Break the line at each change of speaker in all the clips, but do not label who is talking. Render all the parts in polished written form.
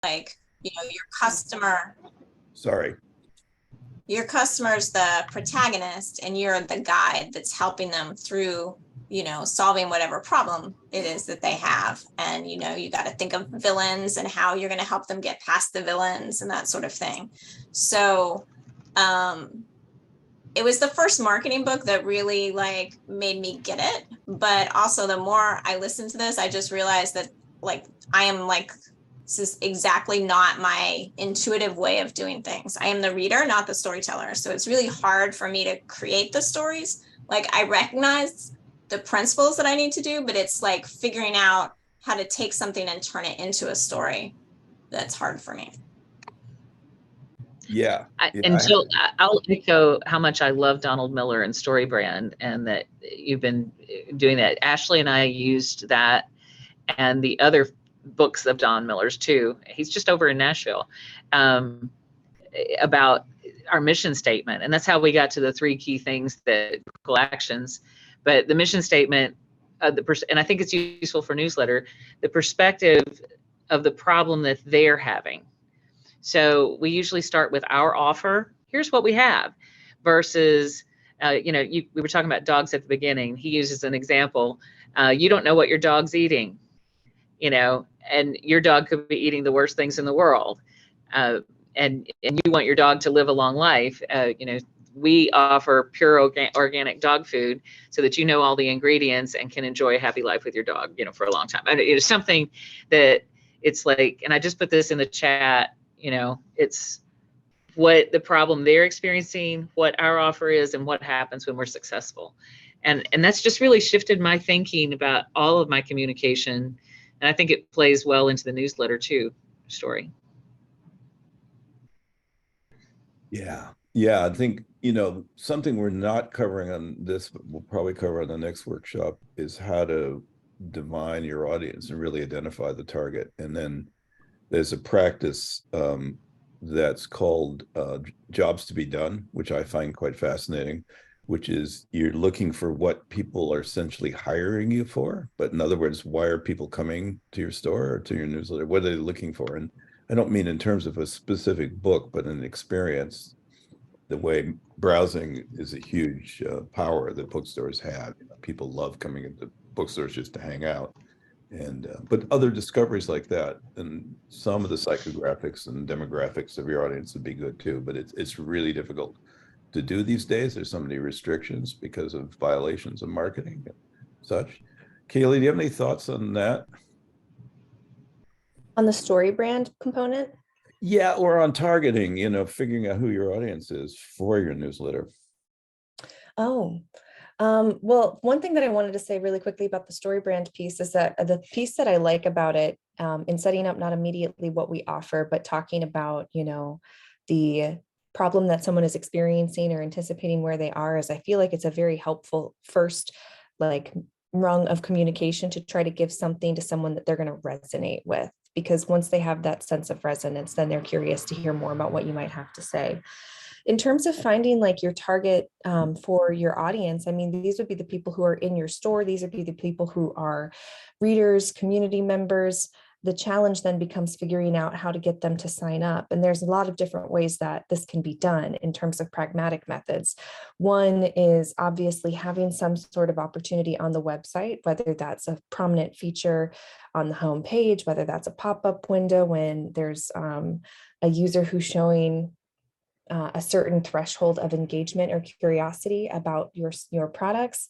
like, your customer,
Sorry.
your customer's the protagonist and you're the guide that's helping them through, solving whatever problem it is that they have. And, you got to think of villains and how you're going to help them get past the villains and that sort of thing. So, it was the first marketing book that really like made me get it. But also the more I listened to this, I just realized that like I am like this is exactly not my intuitive way of doing things. I am the reader, not the storyteller. So it's really hard for me to create the stories. Like I recognize the principles that I need to do, but it's like figuring out how to take something and turn it into a story that's hard for me.
Yeah. Yeah.
And Jill, I'll echo how much I love Donald Miller and StoryBrand, and that you've been doing that. Ashley and I used that and the other books of Don Miller's too. He's just over in Nashville, about our mission statement. And that's how we got to the 3 key things, that actions. But the mission statement, and I think it's useful for newsletter, the perspective of the problem that they're having. So we usually start with our offer. Here's what we have, versus, we were talking about dogs at the beginning. He uses an example. You don't know what your dog's eating, and your dog could be eating the worst things in the world. And you want your dog to live a long life. We offer pure organic dog food so that you know all the ingredients and can enjoy a happy life with your dog, for a long time. And it is something that it's like, and I just put this in the chat, it's what the problem they're experiencing, what our offer is, and what happens when we're successful. And that's just really shifted my thinking about all of my communication. And I think it plays well into the newsletter too, Story.
Yeah. Yeah. I think, something we're not covering on this, but we'll probably cover on the next workshop, is how to divine your audience and really identify the target. And then there's a practice that's called jobs to be done, which I find quite fascinating, which is you're looking for what people are essentially hiring you for. But in other words, why are people coming to your store or to your newsletter? What are they looking for? And I don't mean in terms of a specific book, but an experience. The way browsing is a huge power that bookstores have. People love coming into bookstores just to hang out. And but other discoveries like that, and some of the psychographics and demographics of your audience would be good too. But it's really difficult to do these days. There's so many restrictions because of violations of marketing and such. Kaylee, do you have any thoughts on that?
On the StoryBrand component?
Yeah, or on targeting, figuring out who your audience is for your newsletter.
Oh, well, one thing that I wanted to say really quickly about the StoryBrand piece is that the piece that I like about it, in setting up not immediately what we offer, but talking about, the problem that someone is experiencing or anticipating where they are, is I feel like it's a very helpful first, like, rung of communication to try to give something to someone that they're going to resonate with. Because once they have that sense of resonance, then they're curious to hear more about what you might have to say. In terms of finding like your target for your audience, I mean, these would be the people who are in your store. These would be the people who are readers, community members. The challenge then becomes figuring out how to get them to sign up. And there's a lot of different ways that this can be done in terms of pragmatic methods. One is obviously having some sort of opportunity on the website, whether that's a prominent feature on the home page, whether that's a pop-up window when there's a user who's showing a certain threshold of engagement or curiosity about your products.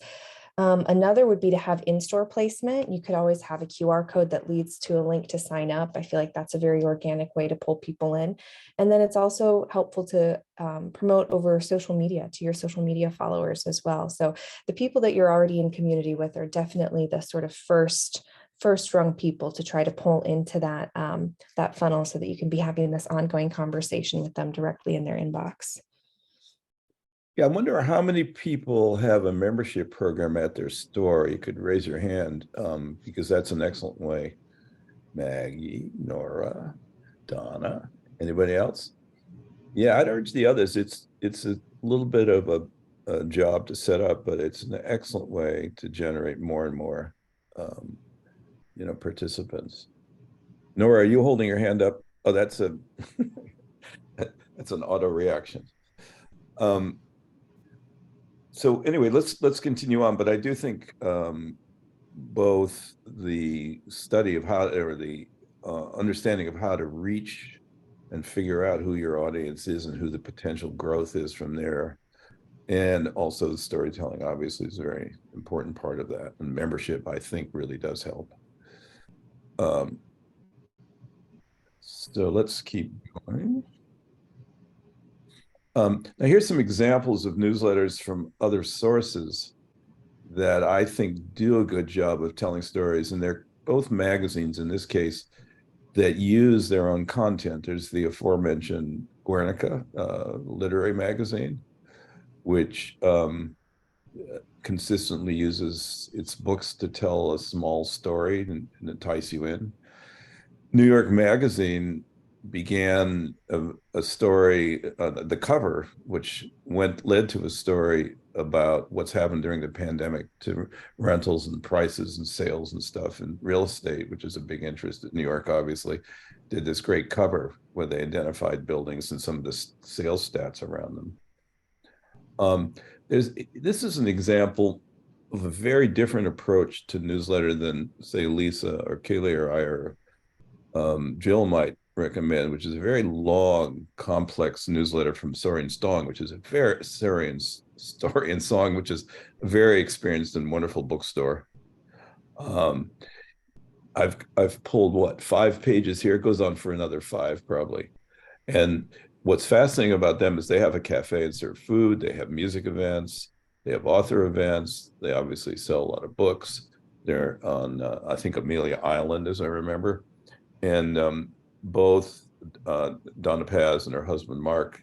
Another would be to have in-store placement. You could always have a QR code that leads to a link to sign up. I feel like that's a very organic way to pull people in. And then it's also helpful to promote over social media to your social media followers as well. So the people that you're already in community with are definitely the sort of first rung people to try to pull into that that funnel, so that you can be having this ongoing conversation with them directly in their inbox.
Yeah, I wonder how many people have a membership program at their store. You could raise your hand, because that's an excellent way. Maggie, Nora, Donna, anybody else? Yeah, I'd urge the others. It's a little bit of a job to set up, but it's an excellent way to generate more and more, participants. Nora, are you holding your hand up? Oh, that's a that's an auto reaction. So anyway, let's continue on. But I do think both the study of how, or the understanding of how to reach and figure out who your audience is and who the potential growth is from there, and also the storytelling obviously is a very important part of that. And membership, I think, really does help. So let's keep going. Now here's some examples of newsletters from other sources that I think do a good job of telling stories, and they're both magazines in this case that use their own content. There's the aforementioned Guernica literary magazine, which consistently uses its books to tell a small story and entice you in. New York Magazine began a story, the cover, which led to a story about what's happened during the pandemic to rentals and prices and sales and stuff, and real estate, which is a big interest at New York, obviously, did this great cover where they identified buildings and some of the sales stats around them. This is an example of a very different approach to newsletter than, say, Lisa or Kaylee or I or Jill might recommend, which is a very long, complex newsletter from Soren Stong, which is a very Soren Stong, which is a very experienced and wonderful bookstore. I've pulled what, 5 pages here. It goes on for another 5 probably. And what's fascinating about them is they have a cafe and serve food. They have music events. They have author events. They obviously sell a lot of books. They're on, I think, Amelia Island, as I remember. And both Donna Paz and her husband, Mark,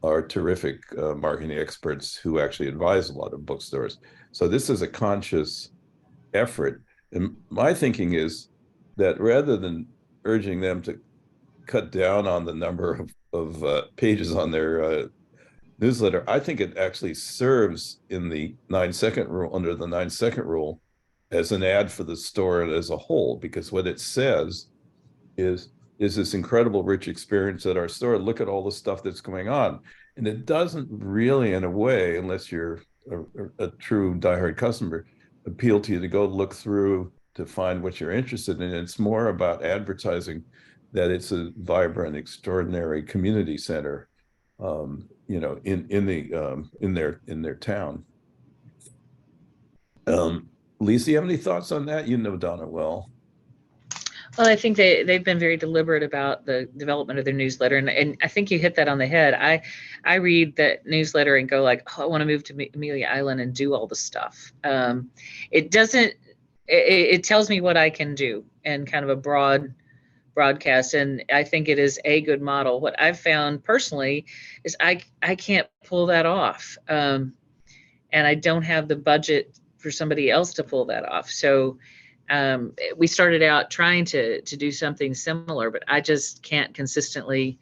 are terrific marketing experts who actually advise a lot of bookstores. So this is a conscious effort. And my thinking is that rather than urging them to cut down on the number of pages on their newsletter, I think it actually serves in the 9-second rule, under the 9-second rule, as an ad for the store as a whole, because what it says is this incredible rich experience at our store. Look at all the stuff that's going on. And it doesn't really, in a way, unless you're a true diehard customer, appeal to you to go look through to find what you're interested in. It's more about advertising that it's a vibrant, extraordinary community center, you know, in their town. Lisa, you have any thoughts on that? You know Donna well.
Well, I think they've been very deliberate about the development of their newsletter. And I think you hit that on the head. I read that newsletter and go like, oh, I want to move to Amelia Island and do all the stuff. It tells me what I can do and kind of a broad broadcast. And I think it is a good model. What I've found personally is I can't pull that off. And I don't have the budget for somebody else to pull that off. So we started out trying to do something similar, but I just can't consistently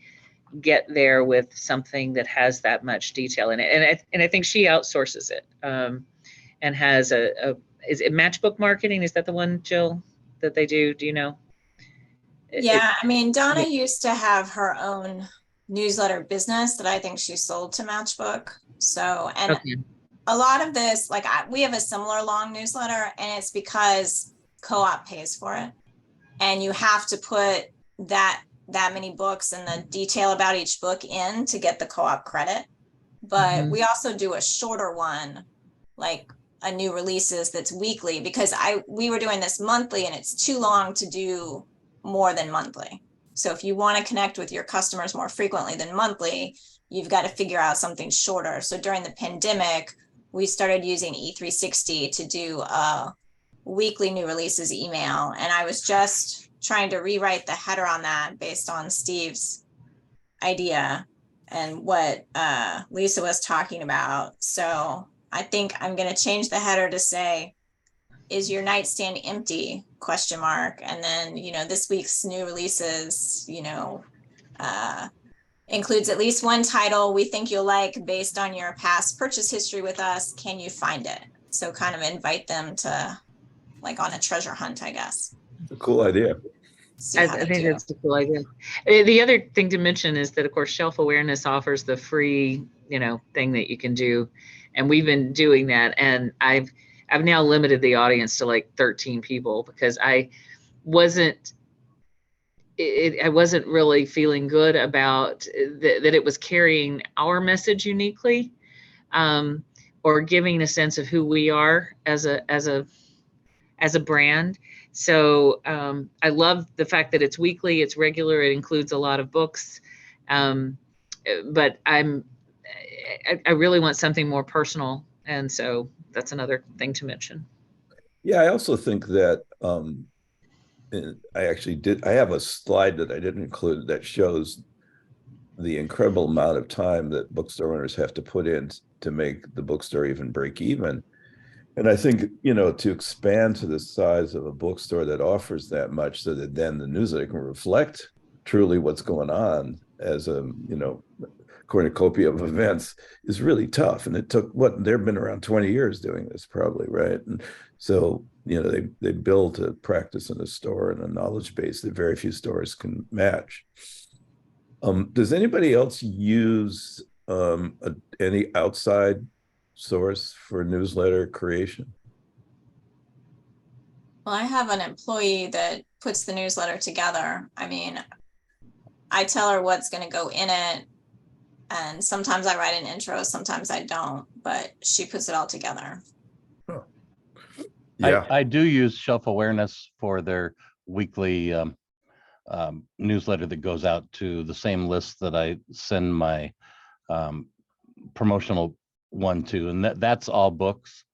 get there with something that has that much detail in it. And I think she outsources it and has is it Matchbook Marketing? Is that the one, Jill, that they do? Do you know?
Yeah, I mean, Donna used to have her own newsletter business that I think she sold to Matchbook. So, and okay. A lot of this, like we have a similar long newsletter, and it's because Co-op pays for it, and you have to put that many books and the detail about each book in to get the Co-op credit. But we also do a shorter one, like a new releases that's weekly, because we were doing this monthly and it's too long to do more than monthly. So if you want to connect with your customers more frequently than monthly, you've got to figure out something shorter. So during the pandemic, we started using E360 to do a weekly new releases email. And I was just trying to rewrite the header on that based on Steve's idea and what Lisa was talking about. So I think I'm going to change the header to say, is your nightstand empty? ? And then, you know, this week's new releases, you know, includes at least one title we think you'll like based on your past purchase history with us. Can you find it? So kind of invite them to, like, on a treasure hunt, I guess.
It's a cool idea.
see
I
how they
think
do.
that's a cool idea. The other thing to mention is that, of course, Shelf Awareness offers the free, thing that you can do, and we've been doing that. And I've now limited the audience to like 13 people because I wasn't really feeling good about that it was carrying our message uniquely, or giving a sense of who we are as a brand. So I love the fact that it's weekly, it's regular, it includes a lot of books. But I really want something more personal. And so that's another thing to mention.
Yeah, I also think that and I have a slide that I didn't include that shows the incredible amount of time that bookstore owners have to put in to make the bookstore even break even. And I think, to expand to the size of a bookstore that offers that much so that then the newsletter can reflect truly what's going on as a, cornucopia of events is really tough. And it took they've been around 20 years doing this probably, right? And so, they built a practice in a store and a knowledge base that very few stores can match. Does anybody else use any outside source for newsletter creation?
Well, I have an employee that puts the newsletter together. I mean, I tell her what's going to go in it. And sometimes I write an intro, sometimes I don't, but she puts it all together.
Yeah.
I do use Shelf Awareness for their weekly newsletter that goes out to the same list that I send my promotional one to, and that's all books,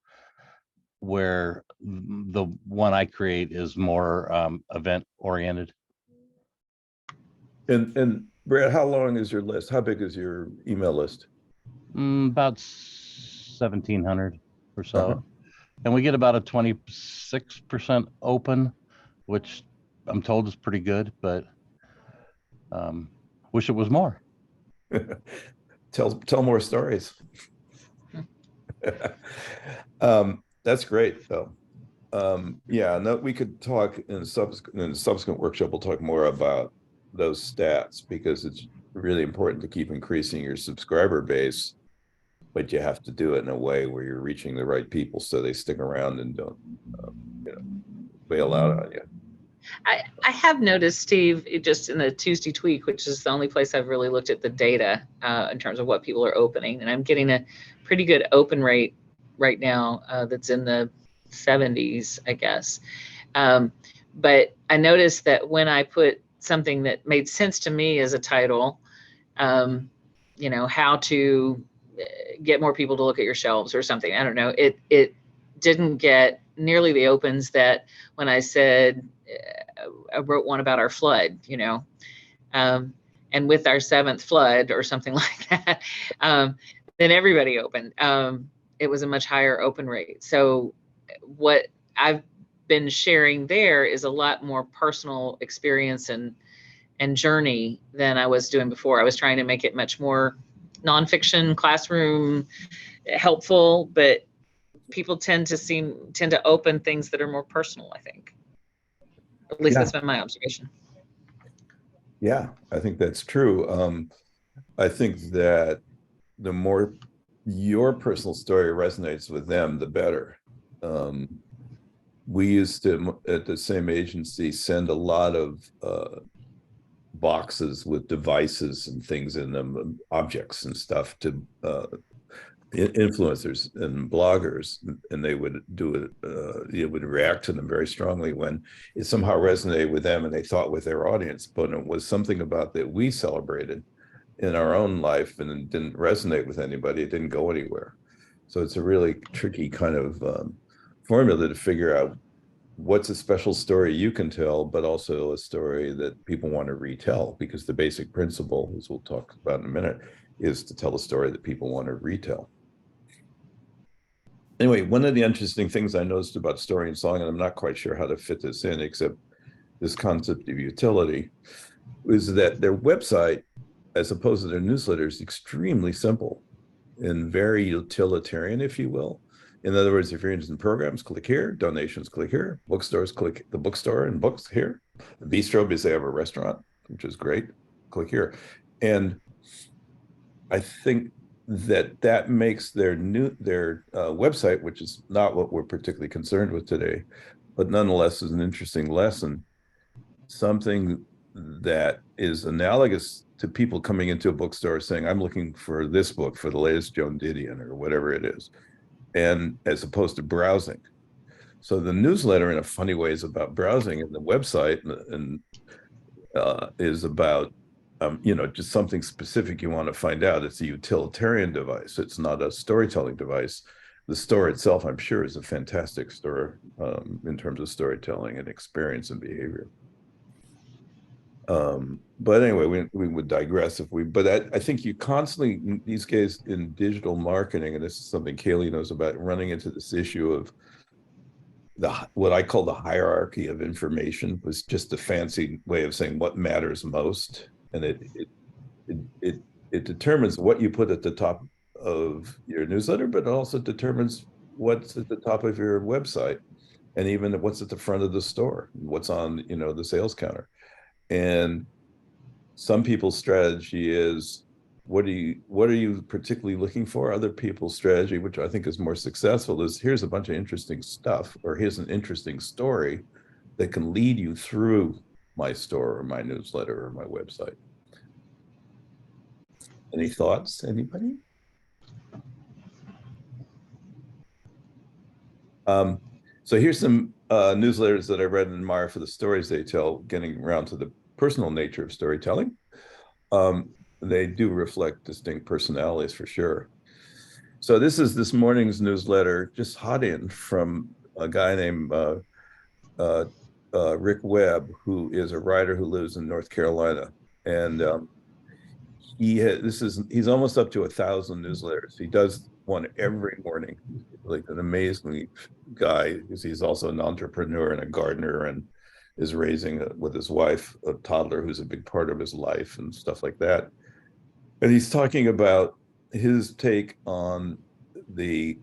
where the one I create is more event oriented.
And Brad, how long is your list? How big is your email list?
About 1,700 or so. And we get about a 26% open, which I'm told is pretty good, but wish it was more.
Tell more stories. That's great though. Yeah, no, we could talk in a subsequent workshop. We'll talk more about those stats because it's really important to keep increasing your subscriber base, but you have to do it in a way where you're reaching the right people so they stick around and don't bail out on you.
I have noticed, Steve, just in the Tuesday Tweak, which is the only place I've really looked at the data in terms of what people are opening, and I'm getting a pretty good open rate right now that's in the 70s, I guess. But I noticed that when I put something that made sense to me as a title, how to get more people to look at your shelves or something, I don't know, it didn't get nearly the opens that when I said I wrote one about our flood, and with our 7th flood or something like that, then everybody opened. It was a much higher open rate. So what I've been sharing there is a lot more personal experience and journey than I was doing before. I was trying to make it much more nonfiction, classroom helpful, but people tend to open things that are more personal, I think. At least that's been my observation.
Yeah, I think that's true. I think that the more your personal story resonates with them, the better. We used to, at the same agency, send a lot of boxes with devices and things in them, objects and stuff to influencers and bloggers, and they would do it, would react to them very strongly when it somehow resonated with them and they thought with their audience, but it was something about that we celebrated in our own life and it didn't resonate with anybody. It didn't go anywhere. So it's a really tricky kind of formula to figure out what's a special story you can tell, but also a story that people want to retell, because the basic principle, as we'll talk about in a minute, is to tell a story that people want to retell. Anyway, one of the interesting things I noticed about Story and Song, and I'm not quite sure how to fit this in except this concept of utility, is that their website, as opposed to their newsletter, is extremely simple and very utilitarian, if you will. In other words, if you're interested in programs, click here, donations, click here, bookstores, click the bookstore and books here, bistro because they have a restaurant, which is great. Click here. And I think that makes their website, which is not what we're particularly concerned with today, but nonetheless is an interesting lesson, something that is analogous to people coming into a bookstore saying, I'm looking for this book for the latest Joan Didion or whatever it is, and as opposed to browsing. So the newsletter in a funny way is about browsing, and the website and is about just something specific you want to find out. It's a utilitarian device. It's not a storytelling device. The store itself, I'm sure, is a fantastic store in terms of storytelling and experience and behavior. But anyway, we would digress but I think you constantly, these days in digital marketing, and this is something Kaylee knows about, running into this issue of what I call the hierarchy of information, was just a fancy way of saying what matters most. And it determines what you put at the top of your newsletter, but it also determines what's at the top of your website, and even what's at the front of the store, what's on the sales counter. And some people's strategy is, what are you particularly looking for? Other people's strategy, which I think is more successful, is here's a bunch of interesting stuff, or here's an interesting story that can lead you through my store or my newsletter or my website. Any thoughts, anybody? So here's some newsletters that I read and admire for the stories they tell, getting around to the personal nature of storytelling. They do reflect distinct personalities for sure. So this is this morning's newsletter, just hot in from a guy named Rick Webb, who is a writer who lives in North Carolina. And he's almost up to 1,000 newsletters. He does one every morning. Like an amazing guy, because he's also an entrepreneur and a gardener, and is raising with his wife a toddler who's a big part of his life and stuff like that. And he's talking about his take on the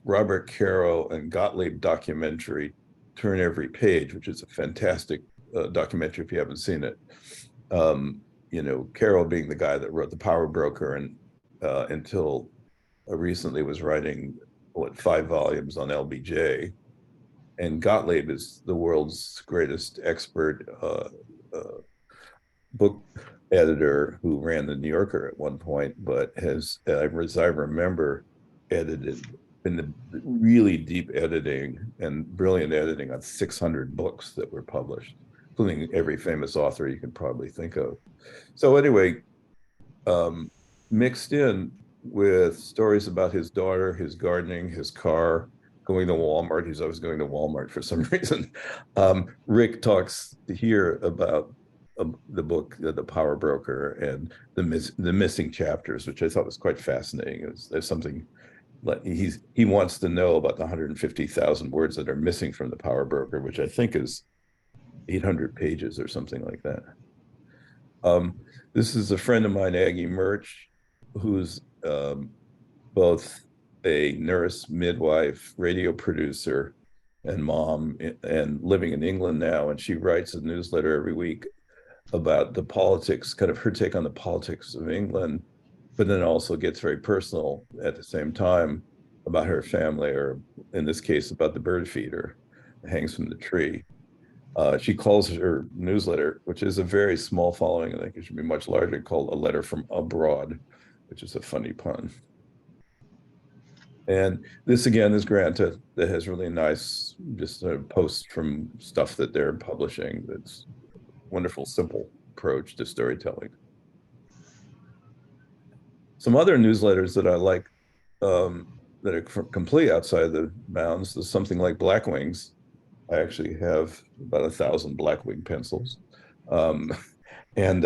Robert Caro and Gottlieb documentary, Turn Every Page, which is a fantastic documentary if you haven't seen it. Caro being the guy that wrote The Power Broker, and until recently was writing 5 volumes on LBJ. And Gottlieb is the world's greatest expert book editor who ran the New Yorker at one point, but has, as I remember, edited in the really deep editing and brilliant editing on 600 books that were published, including every famous author you can probably think of. So anyway, mixed in with stories about his daughter, his gardening, his car, going to Walmart. He's always going to Walmart for some reason. Rick talks here about the book, The Power Broker, and the missing chapters, which I thought was quite fascinating. There's something like he wants to know about the 150,000 words that are missing from The Power Broker, which I think is 800 pages or something like that. This is a friend of mine, Aggie Murch, who's both a nurse, midwife, radio producer, and mom, and living in England now. And she writes a newsletter every week about the politics, kind of her take on the politics of England, but then also gets very personal at the same time about her family, or in this case, about the bird feeder that hangs from the tree. She calls her newsletter, which is a very small following, I think it should be much larger, called A Letter from Abroad, which is a funny pun. And this again is Granta, that has really nice just posts from stuff that they're publishing. That's wonderful, simple approach to storytelling. Some other newsletters that I like that are completely outside the bounds is something like Blackwings. I actually have about 1,000 Blackwing pencils. And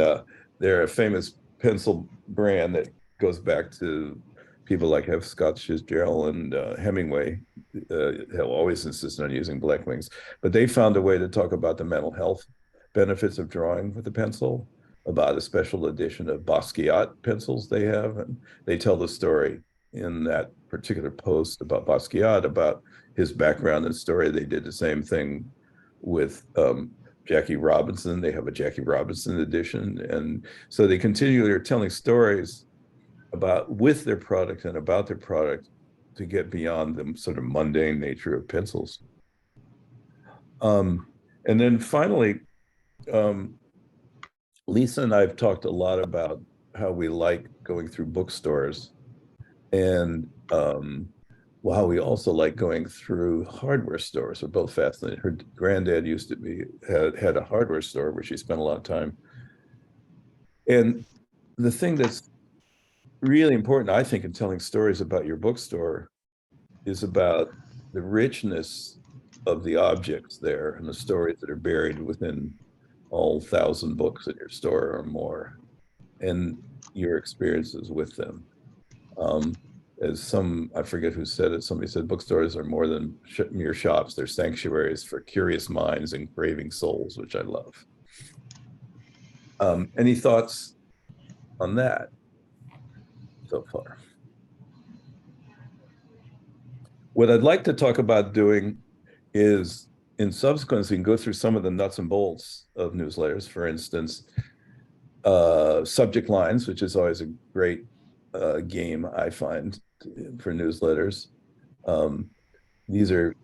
they're a famous pencil brand that goes back to people like F. Scott Fitzgerald and Hemingway have always insisted on using Blackwings. But they found a way to talk about the mental health benefits of drawing with a pencil, about a special edition of Basquiat pencils they have. And they tell the story in that particular post about Basquiat, about his background and story. They did the same thing with Jackie Robinson. They have a Jackie Robinson edition. And so they continually are telling stories with their product and about their product to get beyond the sort of mundane nature of pencils. And then finally, Lisa and I have talked a lot about how we like going through bookstores, and how we also like going through hardware stores. We're both fascinated. Her granddad used to had a hardware store where she spent a lot of time. And the thing that's really important, I think, in telling stories about your bookstore is about the richness of the objects there and the stories that are buried within all 1,000 books in your store or more, and your experiences with them. I forget who said it, somebody said bookstores are more than mere shops. They're sanctuaries for curious minds and craving souls, which I love. Any thoughts on that so far? What I'd like to talk about doing is, in subsequence, we can go through some of the nuts and bolts of newsletters. For instance, subject lines, which is always a great game, I find, for newsletters. These are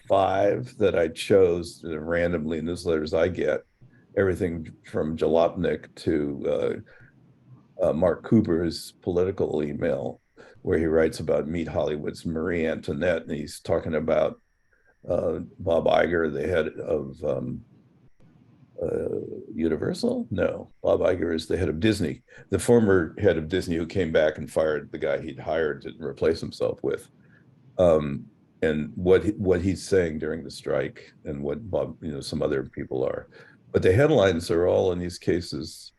5 that I chose randomly, newsletters I get. Everything from Jalopnik to Mark Cooper's political email, where he writes about Meet Hollywood's Marie Antoinette, and he's talking about Bob Iger, the head of Universal? No, Bob Iger is the head of Disney, the former head of Disney who came back and fired the guy he'd hired to replace himself with. And what he's saying during the strike, and what Bob, some other people are. But the headlines are all, in these cases,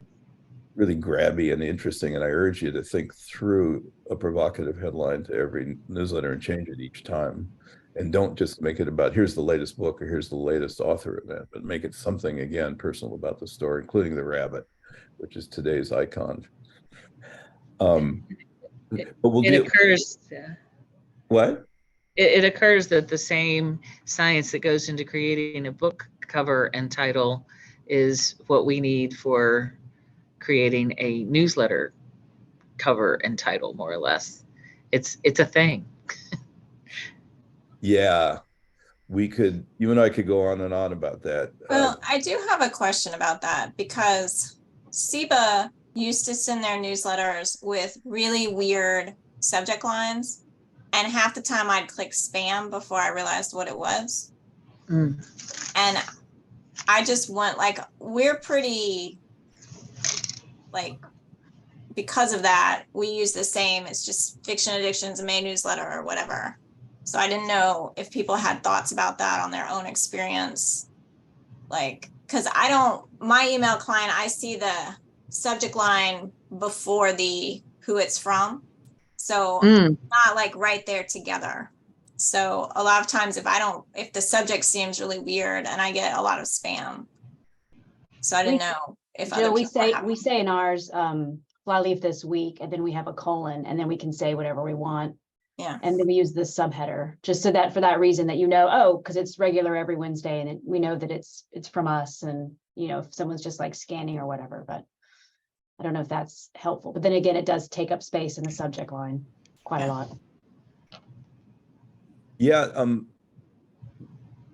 really grabby and interesting. And I urge you to think through a provocative headline to every newsletter and change it each time. And don't just make it about, here's the latest book or here's the latest author event, but make it something, again, personal about the story, including the rabbit, which is today's icon. But
it occurs.
What?
It occurs that the same science that goes into creating a book cover and title is what we need for creating a newsletter cover and title, more or less. It's a thing.
Yeah, you and I could go on and on about that.
Well, I do have a question about that, because SIBA used to send their newsletters with really weird subject lines, and half the time I'd click spam before I realized what it was. And I just want, we're pretty, because of that, we use the same, it's just Fiction Addictions, a May newsletter or whatever. So I didn't know if people had thoughts about that on their own experience. Because my email client, I see the subject line before the who it's from. So not right there together. So a lot of times if the subject seems really weird, and I get a lot of spam. So I didn't know if
Jill, we say in ours, fly leaf this week, and then we have a colon, and then we can say whatever we want.
Yeah.
And then we use the subheader, just so that for that reason that because it's regular every Wednesday, and we know that it's from us, and if someone's just scanning or whatever. But I don't know if that's helpful. But then again, it does take up space in the subject line quite a lot.
Yeah.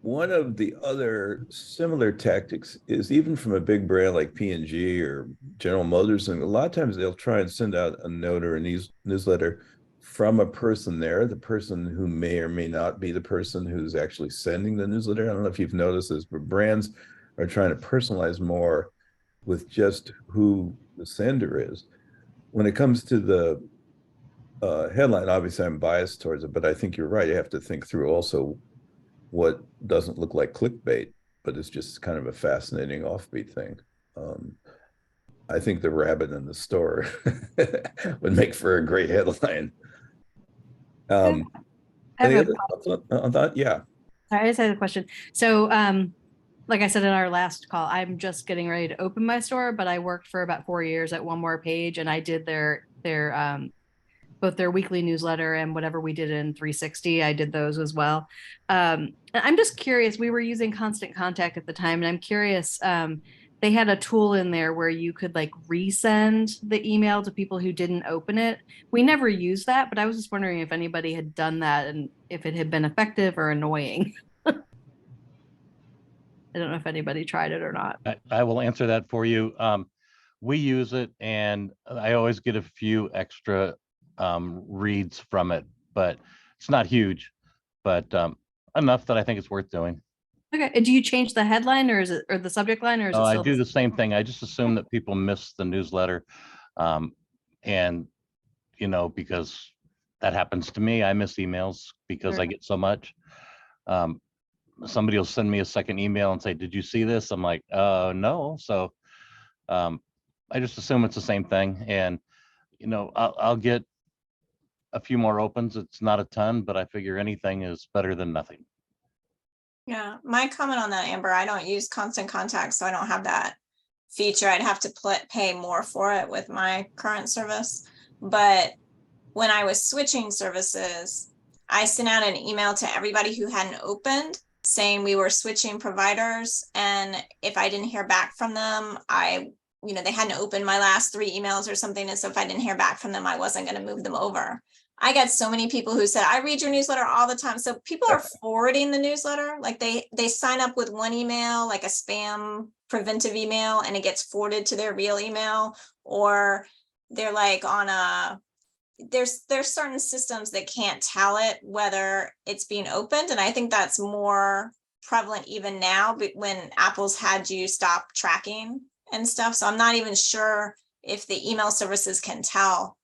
One of the other similar tactics is, even from a big brand like P&G or General Motors, and a lot of times they'll try and send out a note or a newsletter from a person there, the person who may or may not be the person who's actually sending the newsletter. I don't know if you've noticed this, but brands are trying to personalize more with just who the sender is. When it comes to the headline, obviously I'm biased towards it, but I think you're right. You have to think through also what doesn't look like clickbait, but it's just kind of a fascinating offbeat thing. I think the rabbit in the store would make for a great headline. Any other thoughts on that? Yeah.
I just had a question. So, like I said in our last call, I'm just getting ready to open my store, but I worked for about 4 years at One More Page, and I did their both their weekly newsletter and whatever we did in 360. I did those as well. And I'm just curious, we were using Constant Contact at the time, and I'm curious, they had a tool in there where you could like resend the email to people who didn't open it. We never used that, but I was just wondering if anybody had done that and if it had been effective or annoying. I don't know if anybody tried it or not.
I will answer that for you. We use it, and I always get a few extra reads from it, but it's not huge, but enough that I think it's worth doing.
Okay. Do you change the headline or is it, or the subject line, or is it
I
still
do the same thing. I just assume that people miss the newsletter. And, you know, because that happens to me, I miss emails because I
Sure.
get so much. Somebody will send me a second email and say, did you see this? I'm like, no. So I just assume it's the same thing. And, you know, I'll get a few more opens. It's not a ton, but I figure anything is better than nothing.
Yeah, my comment on that, Amber, I don't use Constant Contact, so I don't have that feature. I'd have to pay more for it with my current service. But when I was switching services, I sent out an email to everybody who hadn't opened saying we were switching providers. And if I didn't hear back from them, they hadn't opened my last 3 emails or something. And so if I didn't hear back from them, I wasn't going to move them over. I got so many people who said, I read your newsletter all the time. So people are forwarding the newsletter. Like they sign up with one email, like a spam preventive email, and it gets forwarded to their real email, or they're like there's certain systems that can't tell it whether it's being opened. And I think that's more prevalent even now when Apple's had you stop tracking and stuff. So I'm not even sure if the email services can tell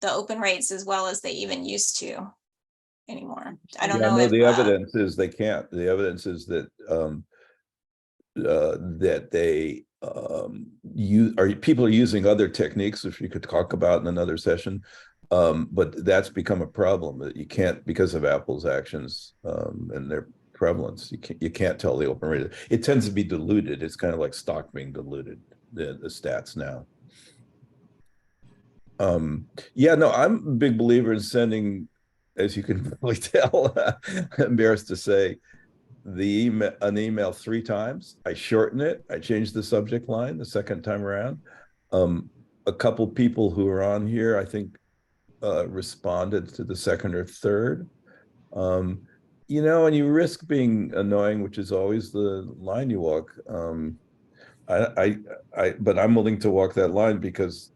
the open rates as well as they even used to anymore. I don't know if
the evidence is they can't. The evidence is that that they people are using other techniques, which we could talk about in another session. But that's become a problem that you can't, because of Apple's actions and their prevalence. You can't tell the open rate. It tends to be diluted. It's kind of like stock being diluted, the stats now. Yeah, no, I'm a big believer in sending, as you can probably tell, embarrassed to say, an email 3 times. I shorten it. I change the subject line the second time around. A couple people who are on here, I think, responded to the second or third. You know, and you risk being annoying, which is always the line you walk. But I'm willing to walk that line because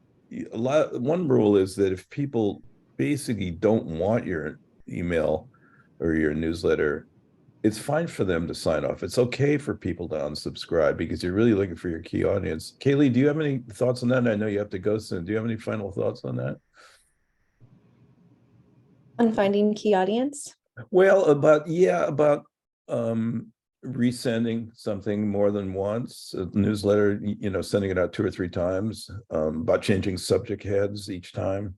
one rule is that if people basically don't want your email or your newsletter, it's fine for them to sign off. It's okay for people to unsubscribe because you're really looking for your key audience. Kaylee, do you have any thoughts on that? I know you have to go soon. Do you have any final thoughts on that?
On finding key audience?
Well, about resending something more than once, a newsletter, you know, sending it out 2 or 3 times, about changing subject heads each time.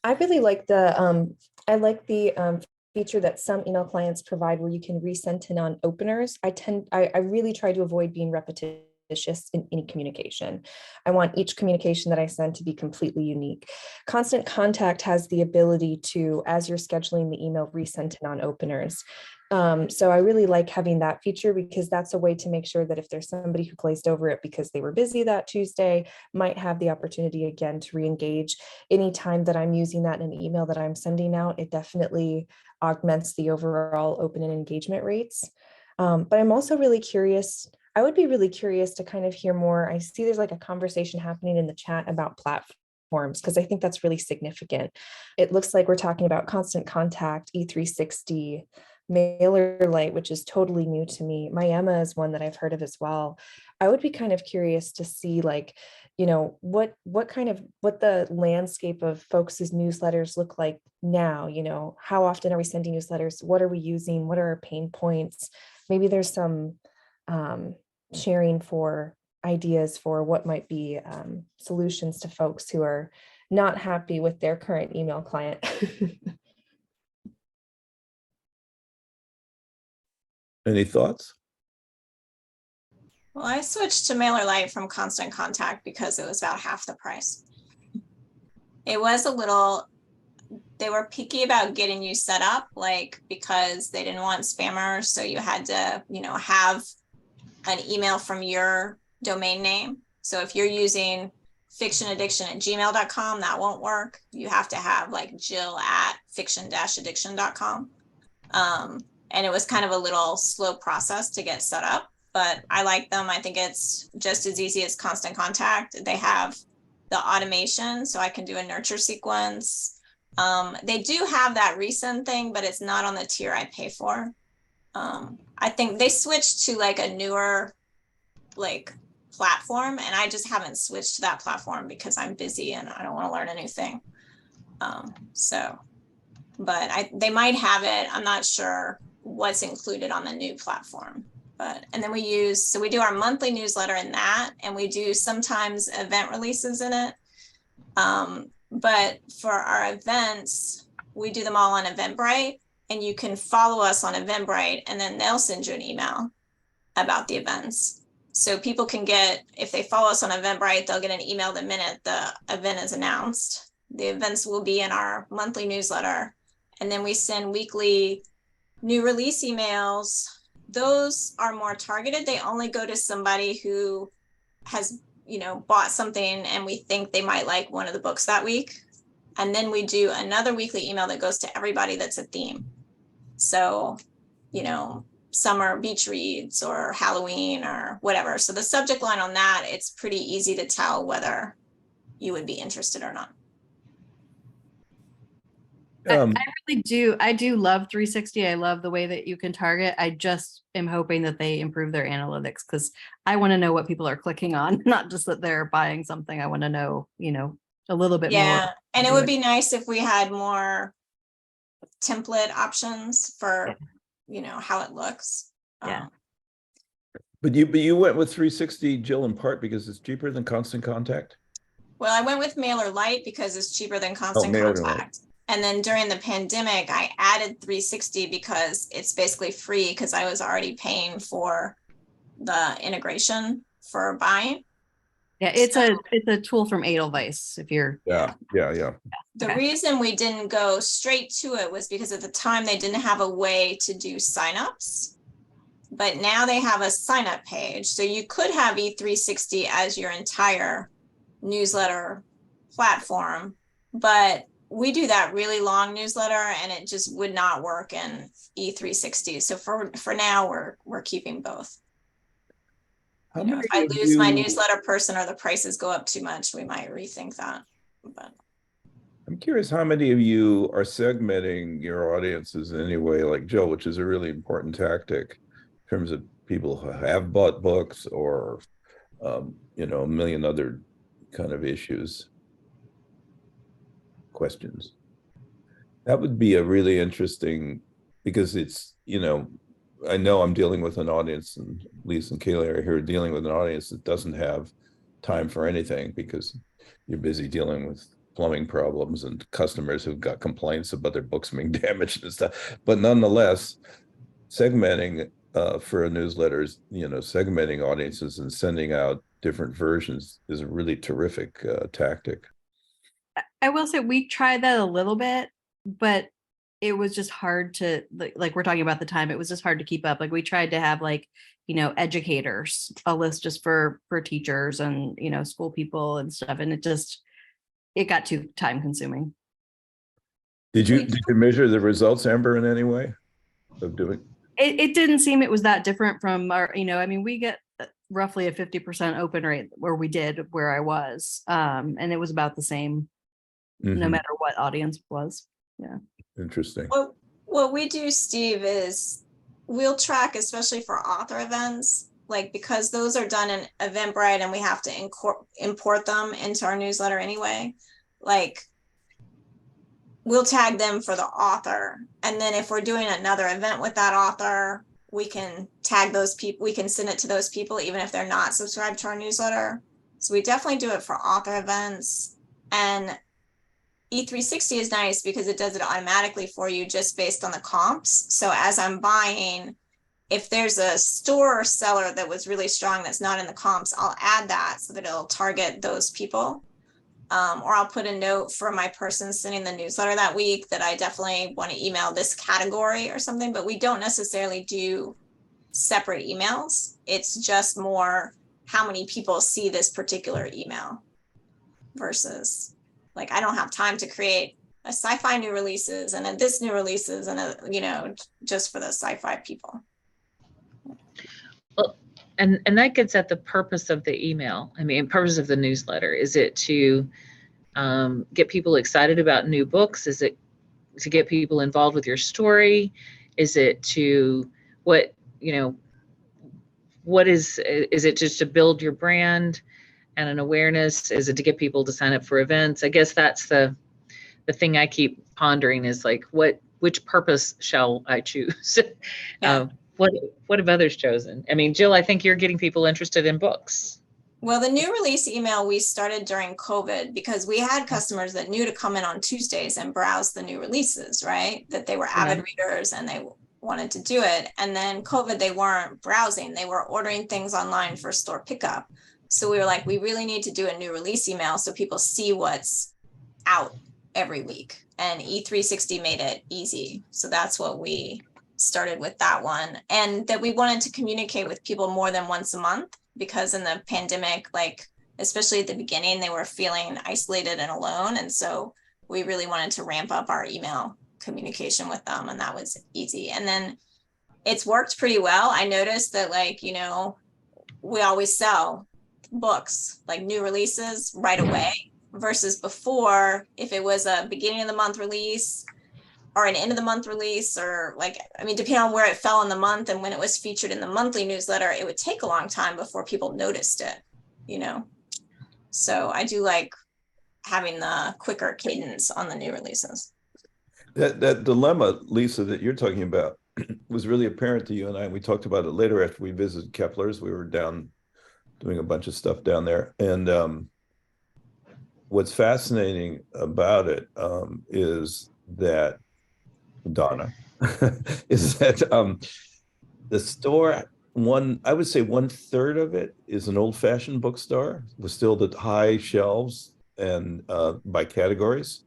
I really like the feature that some email clients provide where you can resend to non-openers. I really try to avoid being repetitious in any communication. I want each communication that I send to be completely unique. Constant Contact has the ability to, as you're scheduling the email, resend to non-openers. So I really like having that feature because that's a way to make sure that if there's somebody who glazed over it because they were busy that Tuesday, might have the opportunity again to re-engage. Anytime that I'm using that in an email that I'm sending out, it definitely augments the overall open and engagement rates. But I'm also really curious. I would be really curious to kind of hear more. I see there's like a conversation happening in the chat about platforms because I think that's really significant. It looks like we're talking about Constant Contact, E360, MailerLite, which is totally new to me. Miema is one that I've heard of as well. I would be kind of curious to see, like, you know, what the landscape of folks' newsletters look like now. You know, how often are we sending newsletters? What are we using? What are our pain points? Maybe there's some sharing for ideas for what might be solutions to folks who are not happy with their current email client.
Any thoughts?
Well, I switched to MailerLite from Constant Contact because it was about half the price. It was they were picky about getting you set up, like, because they didn't want spammers. So you had to, have an email from your domain name. So if you're using fictionaddiction@gmail.com, that won't work. You have to have like jill@fiction-addiction.com. And it was kind of a little slow process to get set up, but I like them. I think it's just as easy as Constant Contact. They have the automation, so I can do a nurture sequence. They do have that resend thing, but it's not on the tier I pay for. I think they switched to like a newer like platform, and I just haven't switched to that platform because I'm busy and I don't want to learn a new thing. But they might have it. I'm not sure what's included on the new platform. And then we do our monthly newsletter in that, and we do sometimes event releases in it. But for our events, we do them all on Eventbrite, and you can follow us on Eventbrite, and then they'll send you an email about the events. So people can get, if they follow us on Eventbrite, they'll get an email the minute the event is announced. The events will be in our monthly newsletter, and then we send weekly new release emails. Those are more targeted. They only go to somebody who has, bought something and we think they might like one of the books that week. And then we do another weekly email that goes to everybody that's a theme. So, summer beach reads or Halloween or whatever. So the subject line on that, it's pretty easy to tell whether you would be interested or not.
I really do. I do love 360. I love the way that you can target. I just am hoping that they improve their analytics, because I want to know what people are clicking on, not just that they're buying something. I want to know, a little bit more.
Yeah. And it would be nice if we had more template options for, how it looks.
Yeah.
But you went with 360, Jill, in part because it's cheaper than Constant Contact?
Well, I went with MailerLite because it's cheaper than Constant Contact. And then during the pandemic, I added 360 because it's basically free, because I was already paying for the integration for buying.
Yeah, it's a tool from Edelweiss. If you're
Yeah.
The
Okay.
reason we didn't go straight to it was because at the time they didn't have a way to do signups, but now they have a sign up page. So you could have E360 as your entire newsletter platform, but we do that really long newsletter and it just would not work in E360. So for now, we're keeping both. If I lose my newsletter person or the prices go up too much, we might rethink that. But
I'm curious how many of you are segmenting your audiences in any way, like Jill, which is a really important tactic in terms of people who have bought books or, a million other kind of questions. That would be a really interesting, because it's, I know I'm dealing with an audience, and Lisa and Kayla are here dealing with an audience that doesn't have time for anything because you're busy dealing with plumbing problems and customers who've got complaints about their books being damaged and stuff. But nonetheless, segmenting for a newsletter is, segmenting audiences and sending out different versions is a really terrific tactic.
I will say we tried that a little bit, but it was just hard to, like we're talking about the time, it was just hard to keep up. Like we tried to have educators, a list just for teachers and, school people and stuff. And it got too time consuming.
Did you measure the results, Amber, in any way of doing?
It didn't seem it was that different from our, we get roughly a 50% open rate where I was. And it was about the same, no matter what audience was. Yeah.
Interesting.
Well, what we do, Steve, is we'll track, especially for author events, because those are done in Eventbrite and we have to import them into our newsletter anyway. We'll tag them for the author. And then if we're doing another event with that author, we can tag those people, we can send it to those people, even if they're not subscribed to our newsletter. So we definitely do it for author events. And E360 is nice because it does it automatically for you just based on the comps. So as I'm buying, if there's a store or seller that was really strong that's not in the comps, I'll add that so that it'll target those people. or I'll put a note for my person sending the newsletter that week that I definitely want to email this category or something, but we don't necessarily do separate emails. It's just more how many people see this particular email versus like, I don't have time to create a sci-fi new releases and then this new releases and just for the sci-fi people.
Well, and that gets at the purpose of the email. I mean, purpose of the newsletter. Is it to get people excited about new books? Is it to get people involved with your story? Is it to what is it just to build your brand and an awareness? Is it to get people to sign up for events? I guess that's the thing I keep pondering is like, which purpose shall I choose?
Yeah.
What have others chosen? I mean, Jill, I think you're getting people interested in books.
Well, the new release email we started during COVID because we had customers that knew to come in on Tuesdays and browse the new releases, right? That they were avid readers and they wanted to do it. And then COVID, they weren't browsing. They were ordering things online for store pickup. So we were like, we really need to do a new release email so people see what's out every week. And E360 made it easy. So that's what we started with that one. And that we wanted to communicate with people more than once a month because in the pandemic, like, especially at the beginning, they were feeling isolated and alone. And so we really wanted to ramp up our email communication with them. And that was easy. And then it's worked pretty well. I noticed that we always sell books, like new releases right away versus before, if it was a beginning of the month release or an end of the month release, or depending on where it fell in the month and when it was featured in the monthly newsletter, it would take a long time before people noticed it, So I do like having the quicker cadence on the new releases.
That dilemma, Lisa, that you're talking about was really apparent to you and I. We talked about it later after we visited Kepler's. We were down doing a bunch of stuff down there. And what's fascinating about it is that, Donna, is that the store, I would say 1/3 of it is an old-fashioned bookstore with still the high shelves and by categories.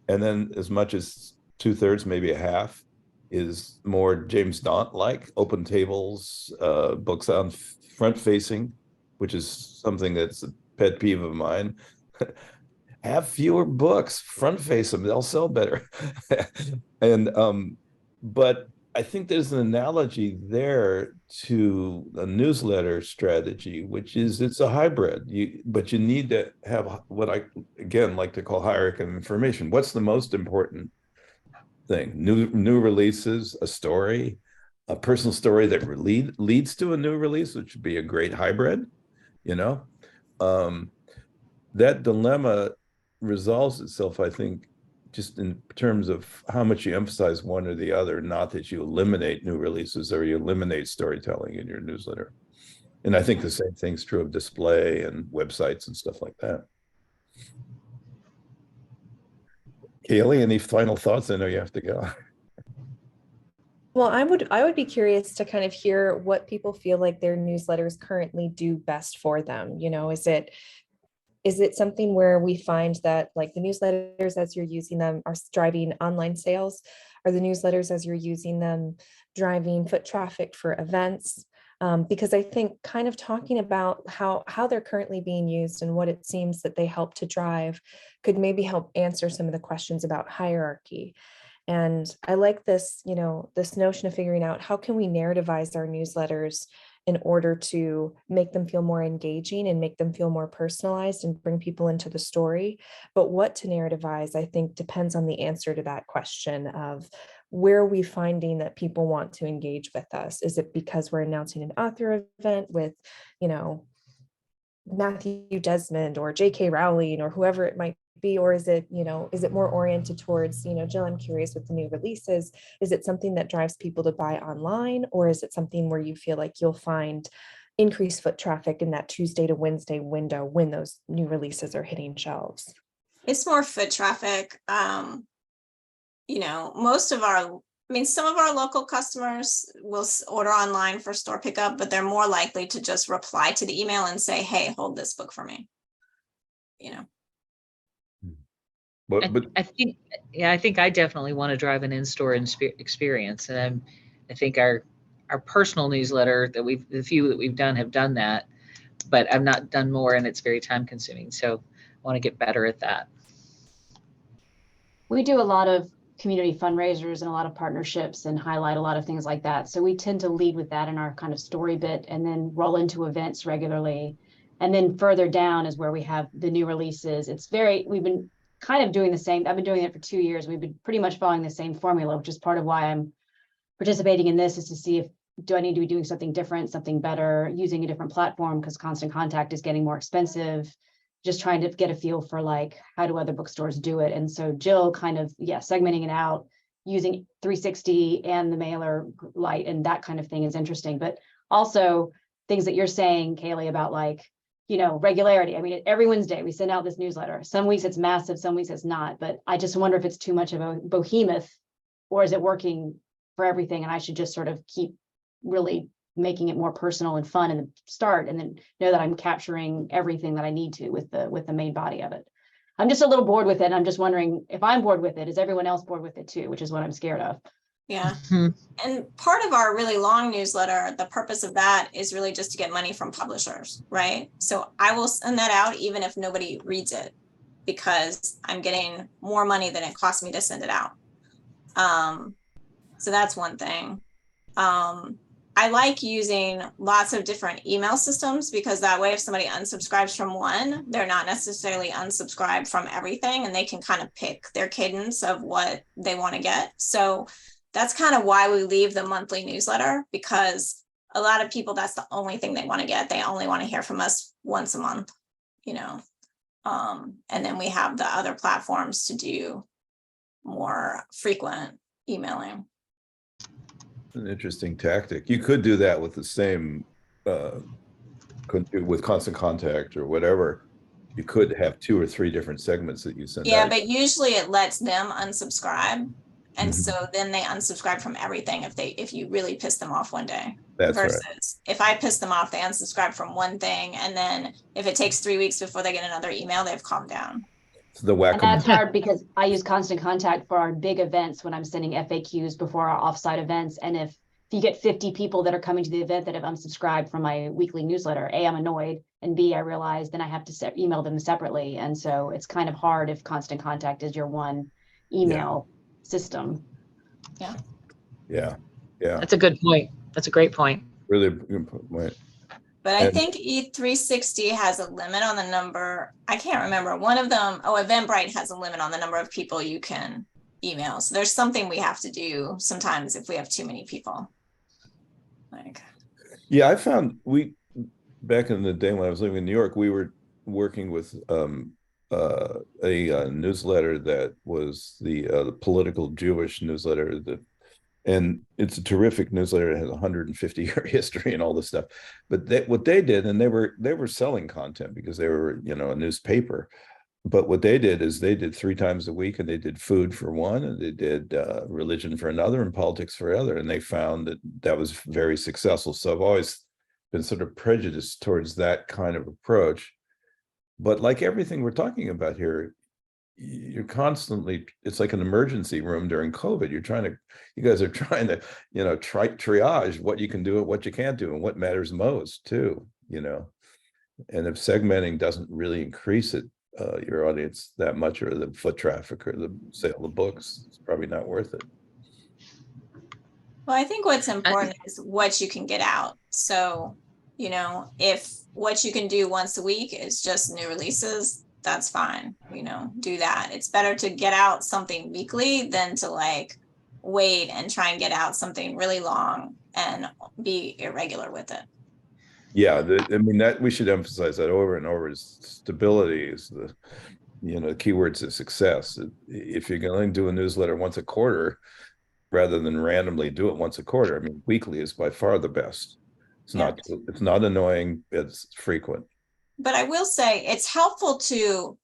And then as much as 2/3, maybe a half, is more James Daunt-like, open tables, books on front-facing, which is something that's a pet peeve of mine. Have fewer books, front face them, they'll sell better. And but I think there's an analogy there to a newsletter strategy, which is it's a hybrid. But you need to have what I again like to call hierarchy of information. What's the most important thing? New releases, a story, a personal story that leads to a new release, which would be a great hybrid. That dilemma resolves itself, I think, just in terms of how much you emphasize one or the other, not that you eliminate new releases or you eliminate storytelling in your newsletter. And I think the same thing's true of display and websites and stuff like that. Kaylee, any final thoughts? I know you have to go.
Well, I would be curious to kind of hear what people feel like their newsletters currently do best for them. Is it something where we find that like the newsletters as you're using them are driving online sales? Are the newsletters as you're using them driving foot traffic for events? Because I think kind of talking about how they're currently being used and what it seems that they help to drive could maybe help answer some of the questions about hierarchy. And I like this, this notion of figuring out how can we narrativize our newsletters in order to make them feel more engaging and make them feel more personalized and bring people into the story. But what to narrativize, I think, depends on the answer to that question of where are we finding that people want to engage with us? Is it because we're announcing an author event with, Matthew Desmond or J.K. Rowling or whoever it might be, or is it more oriented towards, Jill, I'm curious with the new releases, is it something that drives people to buy online, or is it something where you feel like you'll find increased foot traffic in that Tuesday to Wednesday window when those new releases are hitting shelves?
It's more foot traffic. Some of our local customers will order online for store pickup, but they're more likely to just reply to the email and say, hey, hold this book for me.
But
I think, yeah, I think I definitely want to drive an in-store experience. And I think our personal newsletter that the few that we've done have done that, but I've not done more, and it's very time consuming. So I want to get better at that.
We do a lot of community fundraisers and a lot of partnerships and highlight a lot of things like that. So we tend to lead with that in our kind of story bit and then roll into events regularly. And then further down is where we have the new releases. We've been kind of doing the same. I've been doing it for 2 years. We've been pretty much following the same formula, which is part of why I'm participating in this, is to see if, do I need to be doing something different, something better, using a different platform because Constant Contact is getting more expensive, just trying to get a feel for like, how do other bookstores do it? And so Jill kind of, segmenting it out, using 360 and the mailer light and that kind of thing is interesting. But also things that you're saying, Kaylee, about like, regularity. I mean, every Wednesday we send out this newsletter. Some weeks it's massive, some weeks it's not. But I just wonder if it's too much of a behemoth, or is it working for everything? And I should just sort of keep really making it more personal and fun in the start, and then know that I'm capturing everything that I need to with the main body of it. I'm just a little bored with it. And I'm just wondering if I'm bored with it, is everyone else bored with it too, which is what I'm scared of.
Yeah. And part of our really long newsletter, the purpose of that is really just to get money from publishers, right? So I will send that out even if nobody reads it, because I'm getting more money than it costs me to send it out. So that's one thing. I like using lots of different email systems, because that way if somebody unsubscribes from one, they're not necessarily unsubscribed from everything, and they can kind of pick their cadence of what they want to get. So that's kind of why we leave the monthly newsletter, because a lot of people, that's the only thing they want to get. They only want to hear from us once a month, and then we have the other platforms to do more frequent emailing.
an interesting tactic. You could do that with the same, with Constant Contact or whatever. You could have 2 or 3 different segments that you send
Yeah,
out.
but usually it lets them unsubscribe. And so then they unsubscribe from everything if you really piss them off one day.
That's
versus
right.
if I piss them off, they unsubscribe from one thing, and then if it takes 3 weeks before they get another email, they've calmed down.
It's the
And
whack-a-mole.
that's hard because I use Constant Contact for our big events when I'm sending FAQs before our offsite events. And if you get 50 people that are coming to the event that have unsubscribed from my weekly newsletter, A, I'm annoyed, and B, I realize then I have to email them separately. And so it's kind of hard if Constant Contact is your one email system.
Yeah.
That's a good point. That's a great point.
Really good point.
But I
And-
think E360 has a limit on the number. I can't remember. One of them, Eventbrite has a limit on the number of people you can email. So there's something we have to do sometimes if we have too many people.
Yeah, I found back in the day when I was living in New York, we were working with a newsletter that was the political Jewish newsletter, and it's a terrific newsletter. It has 150-year history and all this stuff. But what they did, and they were selling content because they were a newspaper. But what they did is they did 3 times a week, and they did food for one, and they did religion for another, and politics for other. And they found that was very successful. So I've always been sort of prejudiced towards that kind of approach. But like everything we're talking about here, you're constantly, it's like an emergency room during COVID. You guys are trying to, triage what you can do and what you can't do and what matters most too, and if segmenting doesn't really increase your audience that much, or the foot traffic or the sale of books, it's probably not worth it.
Well, I think what's important is what you can get out. So, if what you can do once a week is just new releases, that's fine. Do that. It's better to get out something weekly than to wait and try and get out something really long and be irregular with it.
Yeah, that we should emphasize that over and over. Is stability is the keywords of success. If you're going to do a newsletter once a quarter, rather than randomly do it once a quarter, I mean, weekly is by far the best. It's not annoying. It's frequent.
But I will say it's helpful to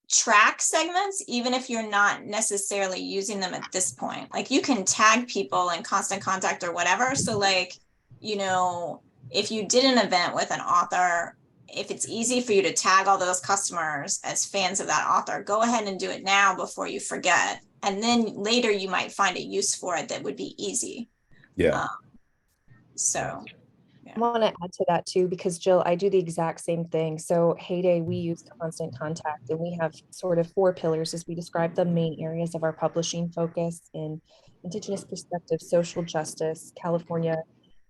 track segments, even if you're not necessarily using them at this point. You can tag people in Constant Contact or whatever. So if you did an event with an author if it's easy for you to tag all those customers as fans of that author, go ahead and do it now before you forget. And then later you might find a use for it that would be easy.
Yeah.
So
I want to add to that too, because Jill, I do the exact same thing. So Heyday, we use Constant Contact, and we have sort of 4 pillars as we describe the main areas of our publishing focus in Indigenous perspective, social justice, California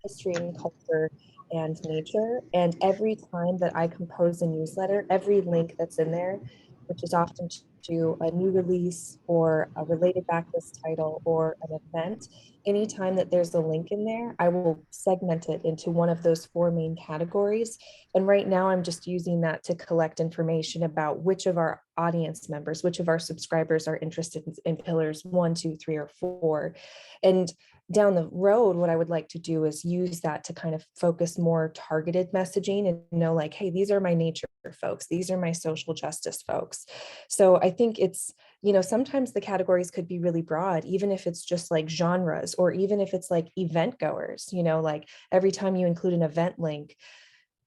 history and culture, and nature. And every time that I compose a newsletter, every link that's in there, which is often to a new release or a related backlist title or an event, anytime that there's a link in there, I will segment it into one of those 4 main categories. And right now I'm just using that to collect information about which of our audience members, which of our subscribers are interested in pillars 1, 2, 3, or 4. And down the road, what I would like to do is use that to kind of focus more targeted messaging and know like, hey, these are my nature folks, these are my social justice folks. So I think it's, sometimes the categories could be really broad, even if it's just like genres, or even if it's like event goers, like every time you include an event link,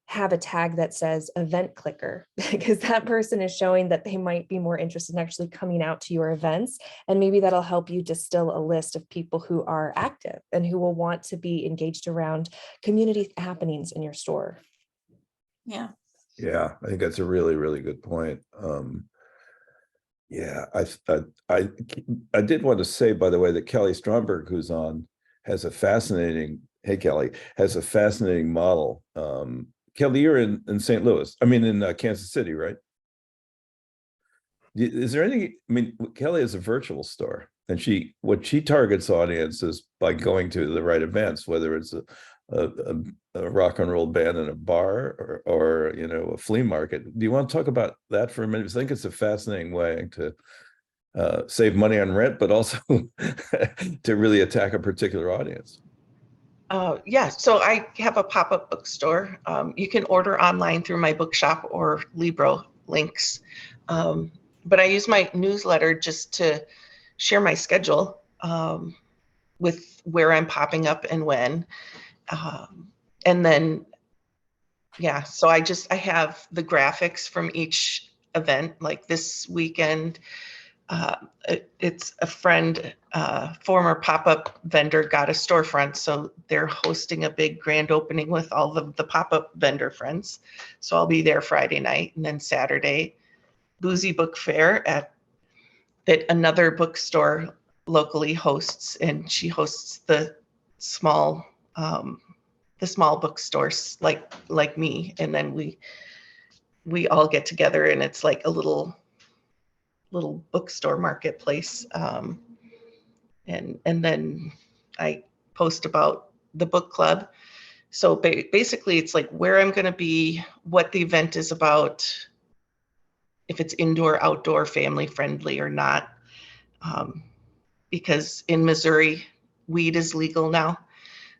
have a tag that says event clicker, because that person is showing that they might be more interested in actually coming out to your events. And maybe that'll help you distill a list of people who are active and who will want to be engaged around community happenings in your store.
yeah.
Yeah, I think that's a really, really good point. Yeah, I did want to say, by the way, that Kelly Stromberg, who's on, has a fascinating, hey Kelly, has a fascinating model. Kelly, you're in St. Louis, in Kansas City, right? Is there any, Kelly is a virtual store, and what she targets audiences by going to the right events, whether it's a rock and roll band in a bar or a flea market. Do you want to talk about that for a minute? I think it's a fascinating way to save money on rent, but also to really attack a particular audience.
Yeah, so I have a pop-up bookstore. You can order online through my bookshop or Libro links. But I use my newsletter just to share my schedule with where I'm popping up and when. And then, yeah, so I have the graphics from each event. Like this weekend, it's a friend, former pop-up vendor got a storefront, so they're hosting a big grand opening with all of the pop-up vendor friends. So I'll be there Friday night, and then Saturday, Boozy Book Fair that another bookstore locally hosts, and she hosts the small bookstores like me, and then we all get together, and it's like a little bookstore marketplace. And then I post about the book club. So basically it's like where I'm going to be, what the event is about, if it's indoor, outdoor, family friendly or not. Because in Missouri, weed is legal now.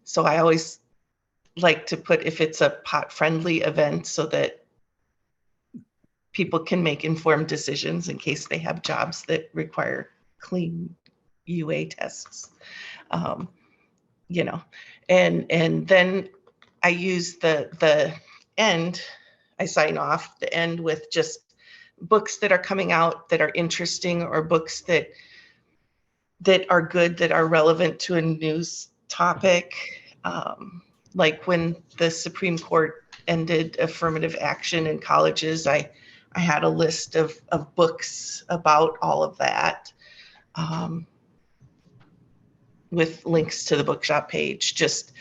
So I always like to put if it's a pot friendly event so that people can make informed decisions in case they have jobs that require clean UA tests, and then I use the end, I sign off the end with just books that are coming out that are interesting, or books that are good, that are relevant to a news topic. Like when the Supreme Court ended affirmative action in colleges, I had a list of books about all of that, with links to the bookshop page, just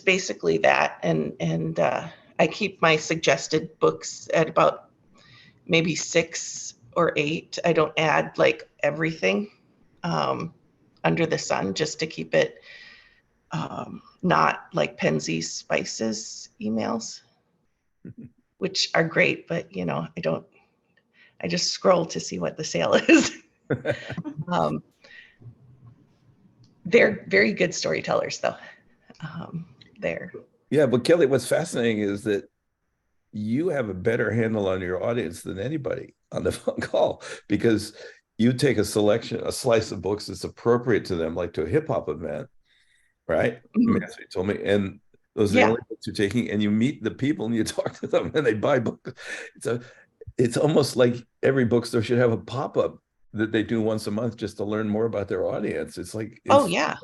basically that. And I keep my suggested books at about maybe 6 or 8. I don't add like everything under the sun, just to keep it not like Penzies Spices emails, which are great, but I just scroll to see what the sale is. They're very good storytellers though.
Yeah, but Kelly, what's fascinating is that you have a better handle on your audience than anybody on the phone call, because you take a slice of books that's appropriate to them, like to a hip hop event, right?
Mm-hmm.
That's what you told me. And Those are the
Yeah.
only books you're taking, and you meet the people and you talk to them and they buy books. It's almost like every bookstore should have a pop-up that they do once a month just to learn more about their audience. It's like,
Oh, yeah.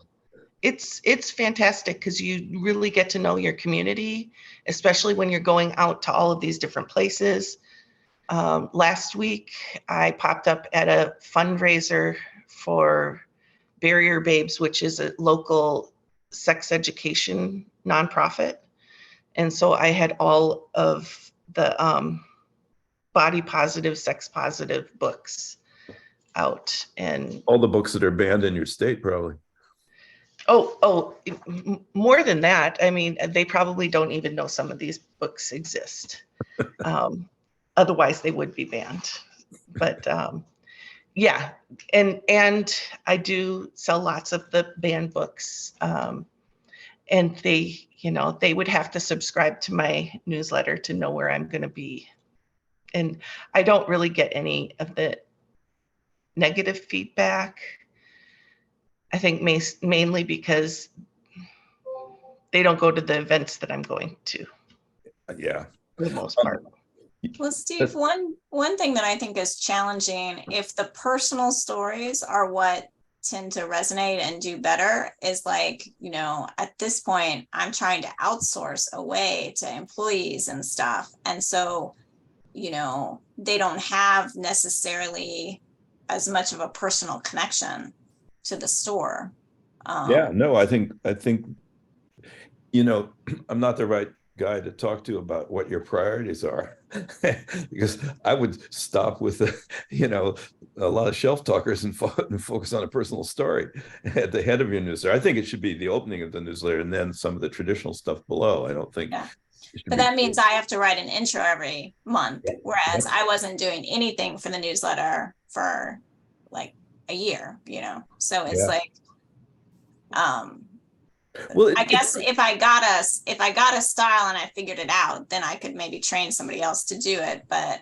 It's fantastic because you really get to know your community, especially when you're going out to all of these different places. Last week, I popped up at a fundraiser for Barrier Babes, which is a local sex education nonprofit. And so I had all of the body positive, sex positive books out. And
all the books that are banned in your state, probably.
More than that. I mean, they probably don't even know some of these books exist. Otherwise, they would be banned. But yeah, and I do sell lots of the banned books, and they would have to subscribe to my newsletter to know where I'm going to be. And I don't really get any of the negative feedback. I think mainly because they don't go to the events that I'm going to,
Yeah.
for the most part.
Well, Steve, one thing that I think is challenging, if the personal stories are what tend to resonate and do better, is like, at this point, I'm trying to outsource away to employees and stuff. And so, they don't have necessarily as much of a personal connection to the store.
Yeah, no, I think, I'm not the right guy to talk to about what your priorities are, because I would stop with a lot of shelf talkers and focus on a personal story at the head of your newsletter. I think it should be the opening of the newsletter and then some of the traditional stuff below. I don't think.
Yeah. But that means I have to write an intro every month, whereas I wasn't doing anything for the newsletter for like a year, so it's like, well, I guess if I got a style and I figured it out, then I could maybe train somebody else to do it. But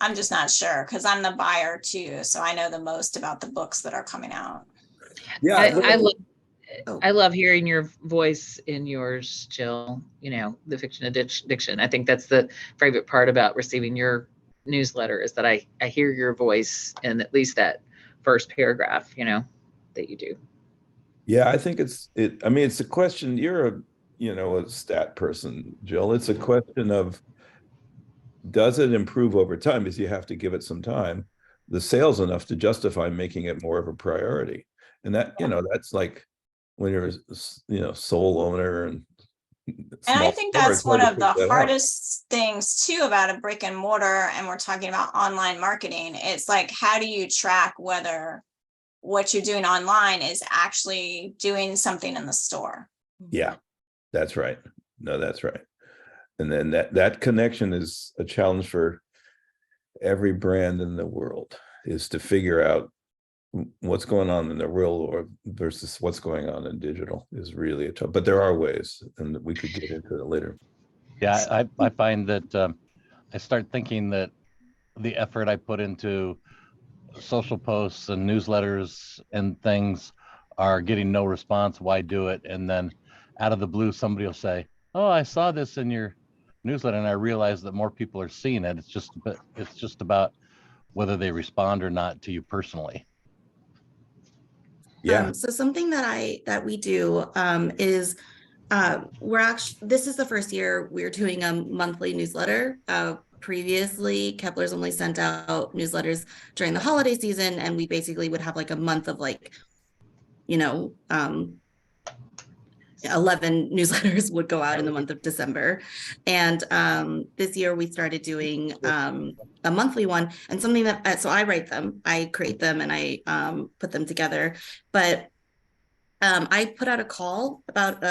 I'm just not sure, because I'm the buyer too, so I know the most about the books that are coming out.
Yeah,
I love hearing your voice in yours, Jill. The fiction addiction. I think that's the favorite part about receiving your newsletter, is that I hear your voice in at least that first paragraph, that you do.
Yeah, I think it's a question. You're a stat person, Jill. It's a question of, does it improve over time? Because you have to give it some time, the sales enough to justify making it more of a priority. And that, that's like when you're sole owner and
I think that's one of the hardest things too about a brick and mortar, and we're talking about online marketing. It's like, how do you track whether what you're doing online is actually doing something in the store?
Yeah, that's right. No, that's right. And then that connection is a challenge for every brand in the world, is to figure out what's going on in the real world versus what's going on in digital is really a tough, but there are ways, and we could get into it later.
Yeah, I find that I start thinking that the effort I put into social posts and newsletters and things are getting no response. Why do it? And then out of the blue, somebody will say, "Oh, I saw this in your newsletter," and I realize that more people are seeing it. It's just about whether they respond or not to you personally.
Yeah.
So something that we do is this is the first year we're doing a monthly newsletter. Previously, Kepler's only sent out newsletters during the holiday season, and we basically would have like a month of 11 newsletters would go out in the month of December. And this year we started doing a monthly one, and something that, so I write them, I create them, and I put them together. But I put out a call about,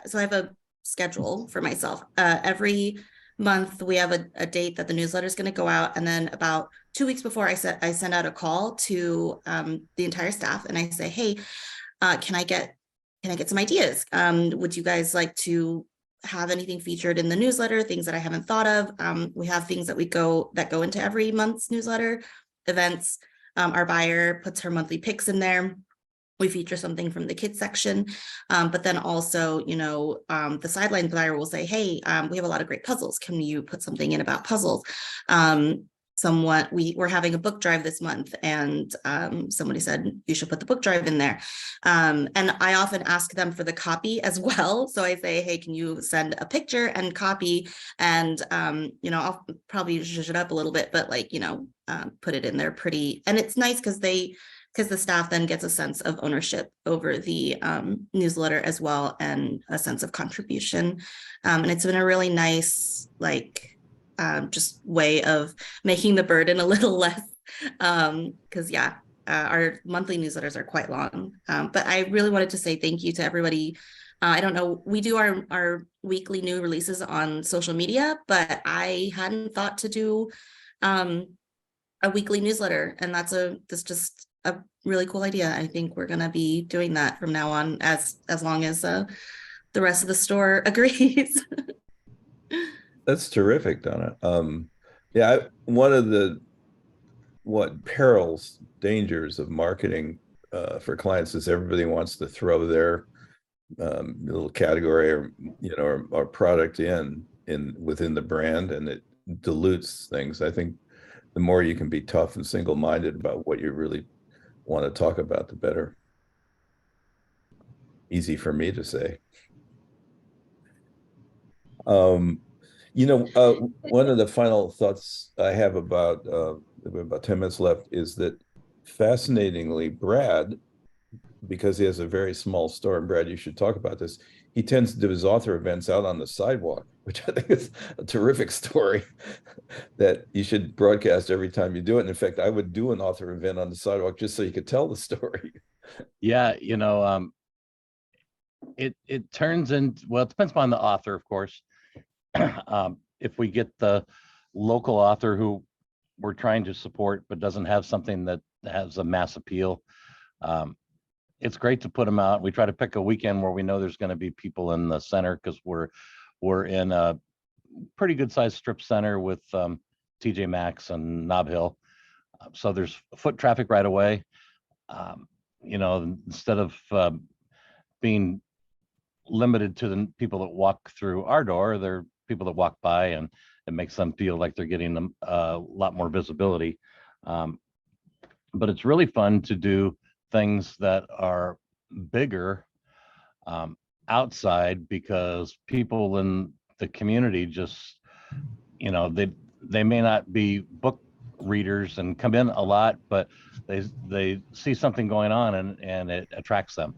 so I have a schedule for myself. Every month we have a date that the newsletter is going to go out. And then about 2 weeks before, I send out a call to the entire staff, and I say, "Hey, can I get some ideas? Would you guys like to have anything featured in the newsletter? Things that I haven't thought of." We have things that go into every month's newsletter, events. Our buyer puts her monthly picks in there. we feature something from the kids section. But then also, the sideline flyer will say, hey, we have a lot of great puzzles. Can you put something in about puzzles? We're having a book drive this month, and somebody said you should put the book drive in there. And I often ask them for the copy as well. So I say, hey, can you send a picture and copy? And I'll probably zhuzh it up a little bit, but put it in there pretty. And it's nice because the staff then gets a sense of ownership over the newsletter as well, and a sense of contribution. And it's been a really nice, just way of making the burden a little less. Because our monthly newsletters are quite long. But I really wanted to say thank you to everybody. I don't know, we do our weekly new releases on social media, but I hadn't thought to do a weekly newsletter, and that's just a really cool idea. I think we're going to be doing that from now on, as long as the rest of the store agrees.
That's terrific, Donna. One of the perils, dangers of marketing for clients is everybody wants to throw their little category or product in within the brand, and it dilutes things. I think the more you can be tough and single-minded about what you really want to talk about, the better. Easy for me to say. One of the final thoughts I have about 10 minutes left is that, fascinatingly, Brad, because he has a very small store, and Brad, you should talk about this, he tends to do his author events out on the sidewalk, which I think is a terrific story that you should broadcast every time you do it. And in fact, I would do an author event on the sidewalk just so you could tell the story.
Yeah, it turns into, well, it depends upon the author, of course. If we get the local author who we're trying to support but doesn't have something that has a mass appeal, it's great to put them out. We try to pick a weekend where we know there's going to be people in the center, because we're in a pretty good sized strip center with TJ Maxx and Nob Hill, so there's foot traffic right away. Instead of being limited to the people that walk through our door, they're people that walk by, and it makes them feel like they're getting a lot more visibility. But it's really fun to do things that are bigger outside, because people in the community just, they may not be book readers and come in a lot, but they see something going on, and it attracts them.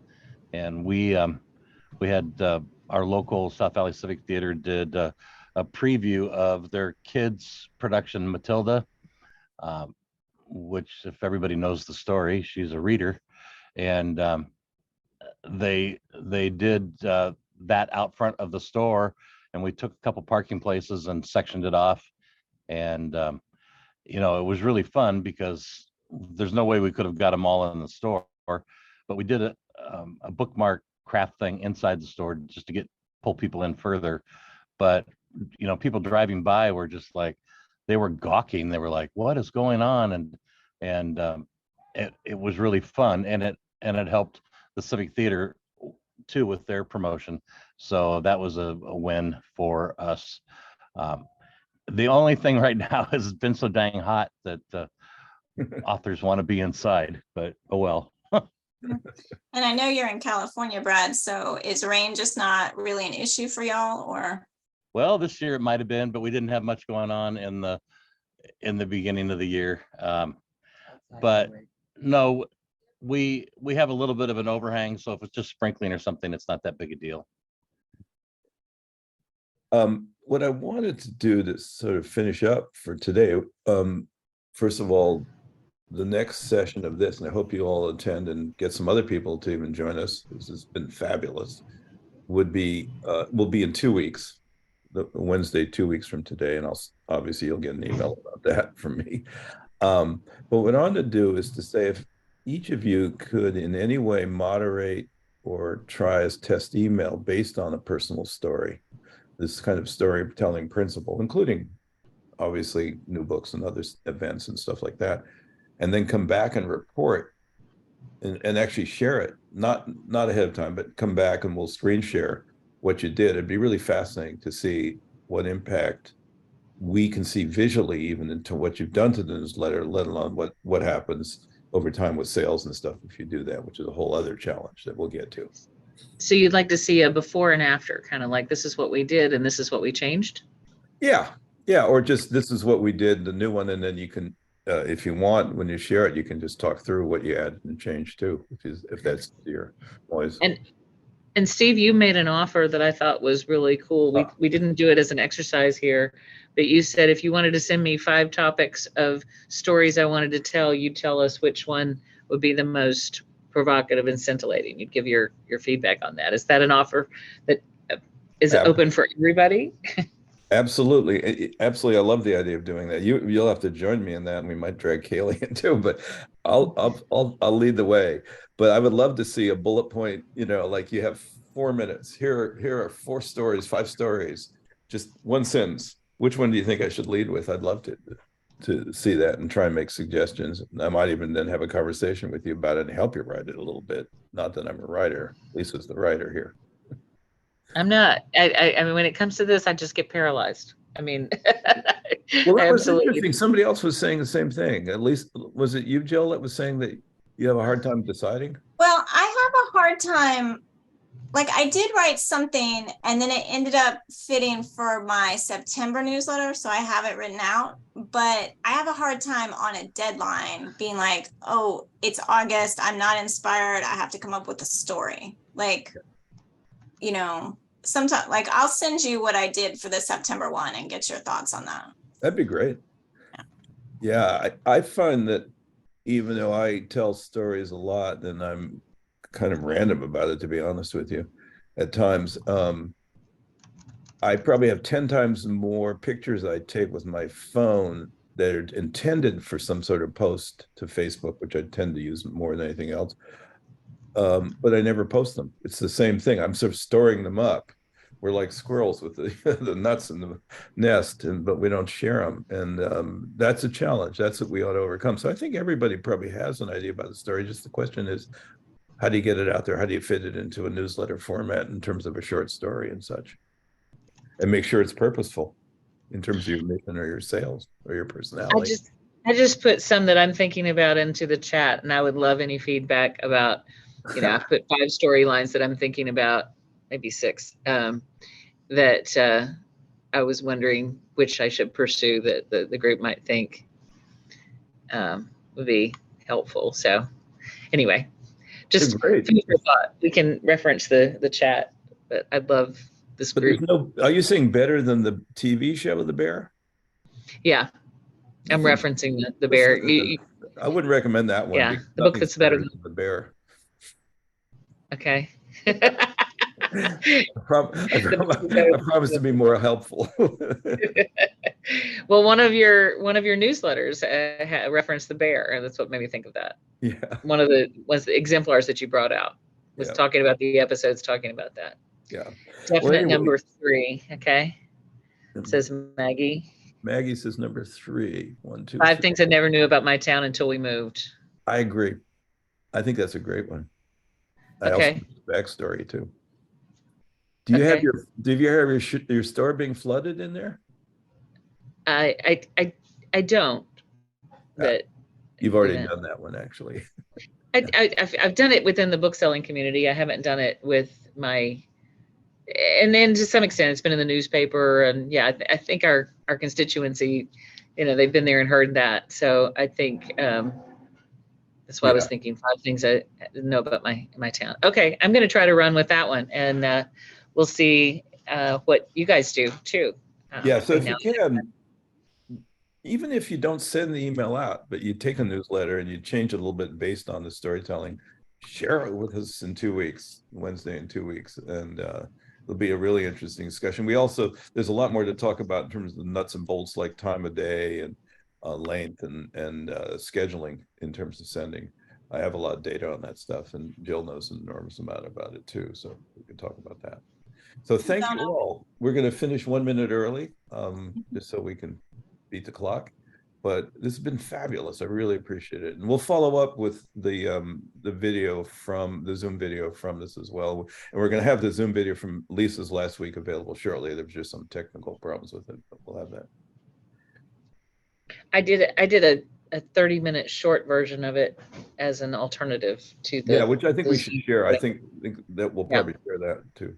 And we had our local South Valley Civic Theater did a preview of their kids production, Matilda, which, if everybody knows the story, she's a reader. And they did that out front of the store, and we took a couple parking places and sectioned it off. And it was really fun, because there's no way we could have got them all in the store, but we did a bookmark craft thing inside the store just to pull people in further. But people driving by were just like, they were gawking. They were like, what is going on? And it was really fun, and it helped the Civic Theater too with their promotion. So that was a win for us. The only thing right now is it's been so dang hot that authors want to be inside, but oh well.
And I know you're in California, Brad, so is rain just not really an issue for y'all, or?
Well, this year it might have been, but we didn't have much going on in the beginning of the year. But no, we have a little bit of an overhang, so if it's just sprinkling or something, it's not that big a deal.
What I wanted to do to sort of finish up for today, first of all, the next session of this, and I hope you all attend and get some other people to even join us, this has been fabulous, will be in 2 weeks, the Wednesday, 2 weeks from today, and obviously you'll get an email about that from me. But what I want to do is to say, if each of you could in any way moderate or try as test email based on a personal story, this kind of storytelling principle, including obviously new books and other events and stuff like that, and then come back and report and actually share it, not ahead of time, but come back and we'll screen share what you did. It'd be really fascinating to see what impact we can see visually even into what you've done to the newsletter, let alone what happens over time with sales and stuff if you do that, which is a whole other challenge that we'll get to.
So you'd like to see a before and after, kind of like this is what we did and this is what we changed?
Yeah, or just this is what we did, the new one, and then you can, if you want, when you share it, you can just talk through what you added and changed too, if that's your noise.
And Steve, you made an offer that I thought was really cool. We didn't do it as an exercise here, but you said if you wanted to send me 5 topics of stories I wanted to tell, you'd tell us which one would be the most provocative and scintillating. You'd give your feedback on that. Is that an offer that is open for everybody?
Absolutely. Absolutely. I love the idea of doing that. You'll have to join me in that, and we might drag Kaylee in too, but I'll lead the way. But I would love to see a bullet point, like you have 4 minutes. Here are 4 stories, 5 stories, just one sentence. Which one do you think I should lead with? I'd love to see that and try and make suggestions. I might even then have a conversation with you about it and help you write it a little bit. Not that I'm a writer. Lisa's the writer here.
I'm not. I mean, when it comes to this, I just get paralyzed. I mean,
well, that was
absolutely.
interesting. Somebody else was saying the same thing. At least, was it you, Jill, that was saying that you have a hard time deciding?
Well, I have a hard time. Like I did write something and then it ended up fitting for my September newsletter. So I have it written out, but I have a hard time on a deadline being like, oh, it's August. I'm not inspired. I have to come up with a story. Like, sometimes like I'll send you what I did for the September one and get your thoughts on that.
That'd be great. Yeah, I find that even though I tell stories a lot, and I'm kind of random about it, to be honest with you, at times, I probably have 10 times more pictures I take with my phone that are intended for some sort of post to Facebook, which I tend to use more than anything else. But I never post them. It's the same thing. I'm sort of storing them up. We're like squirrels with the nuts in the nest, but we don't share them. And that's a challenge. That's what we ought to overcome. So I think everybody probably has an idea about the story. Just the question is, how do you get it out there? How do you fit it into a newsletter format in terms of a short story and such? And make sure it's purposeful in terms of your mission or your sales or your personality.
I just put some that I'm thinking about into the chat, and I would love any feedback about, I put 5 storylines that I'm thinking about, maybe 6, that I was wondering which I should pursue that the group might think would be helpful. So anyway, just food for thought. We can reference the chat, but I'd love this group.
Are you saying better than the TV show, The Bear?
Yeah, I'm referencing the Bear.
I wouldn't recommend that one.
Yeah, the book that's better than
The Bear.
Okay.
I promise to be more helpful.
Well, one of your newsletters referenced the bear, and that's what made me think of that.
Yeah.
One of the exemplars that you brought out was talking about the episodes, talking about that.
Yeah.
Definite number 3. Okay. It says Maggie.
Maggie says number 3. 1, 2.
5 things I never knew about my town until we moved.
I agree. I think that's a great one. I also have backstory too. Do you have your store being flooded in there?
I don't. But
you've already done that one, actually.
I've done it within the book selling community. I haven't done it with and then to some extent it's been in the newspaper, and I think our constituency, they've been there and heard that. So I think that's why I was thinking 5 things I didn't know about my town. Okay, I'm going to try to run with that one, and we'll see what you guys do too.
So if you can, even if you don't send the email out, but you take a newsletter and you change it a little bit based on the storytelling, share it with us in 2 weeks, Wednesday in 2 weeks, and it'll be a really interesting discussion. There's a lot more to talk about in terms of the nuts and bolts, like time of day and length and scheduling in terms of sending. I have a lot of data on that stuff, and Jill knows an enormous amount about it too, so we can talk about that. So thank you all. We're going to finish 1 minute early, just so we can beat the clock. but this has been fabulous. I really appreciate it. And we'll follow up with the video from the Zoom video from this as well. And we're going to have the Zoom video from Lisa's last week available shortly. There was just some technical problems with it, but we'll have that.
I did a 30-minute short version of it as an alternative to the.
Yeah, which I think we
the-
should share. I think that we'll
Yeah.
probably share that too.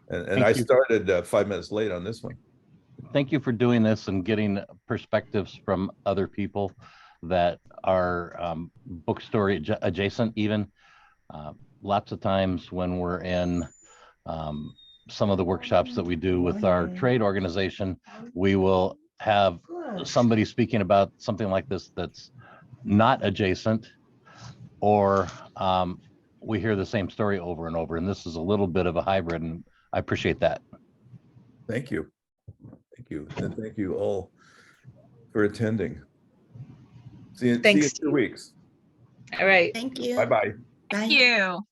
And
Thank
I
you.
started 5 minutes late on this one.
Thank you for doing this and getting perspectives from other people that are bookstore adjacent even. Lots of times when we're in some of the workshops that we do with our trade organization, we will have somebody speaking about something like this that's not adjacent, or we hear the same story over and over. And this is a little bit of a hybrid, and I appreciate that.
Thank you. Thank you. And thank you all for attending. See you in
Thanks.
2 weeks.
All right.
Thank you.
Bye-bye.
Bye.
Thank you.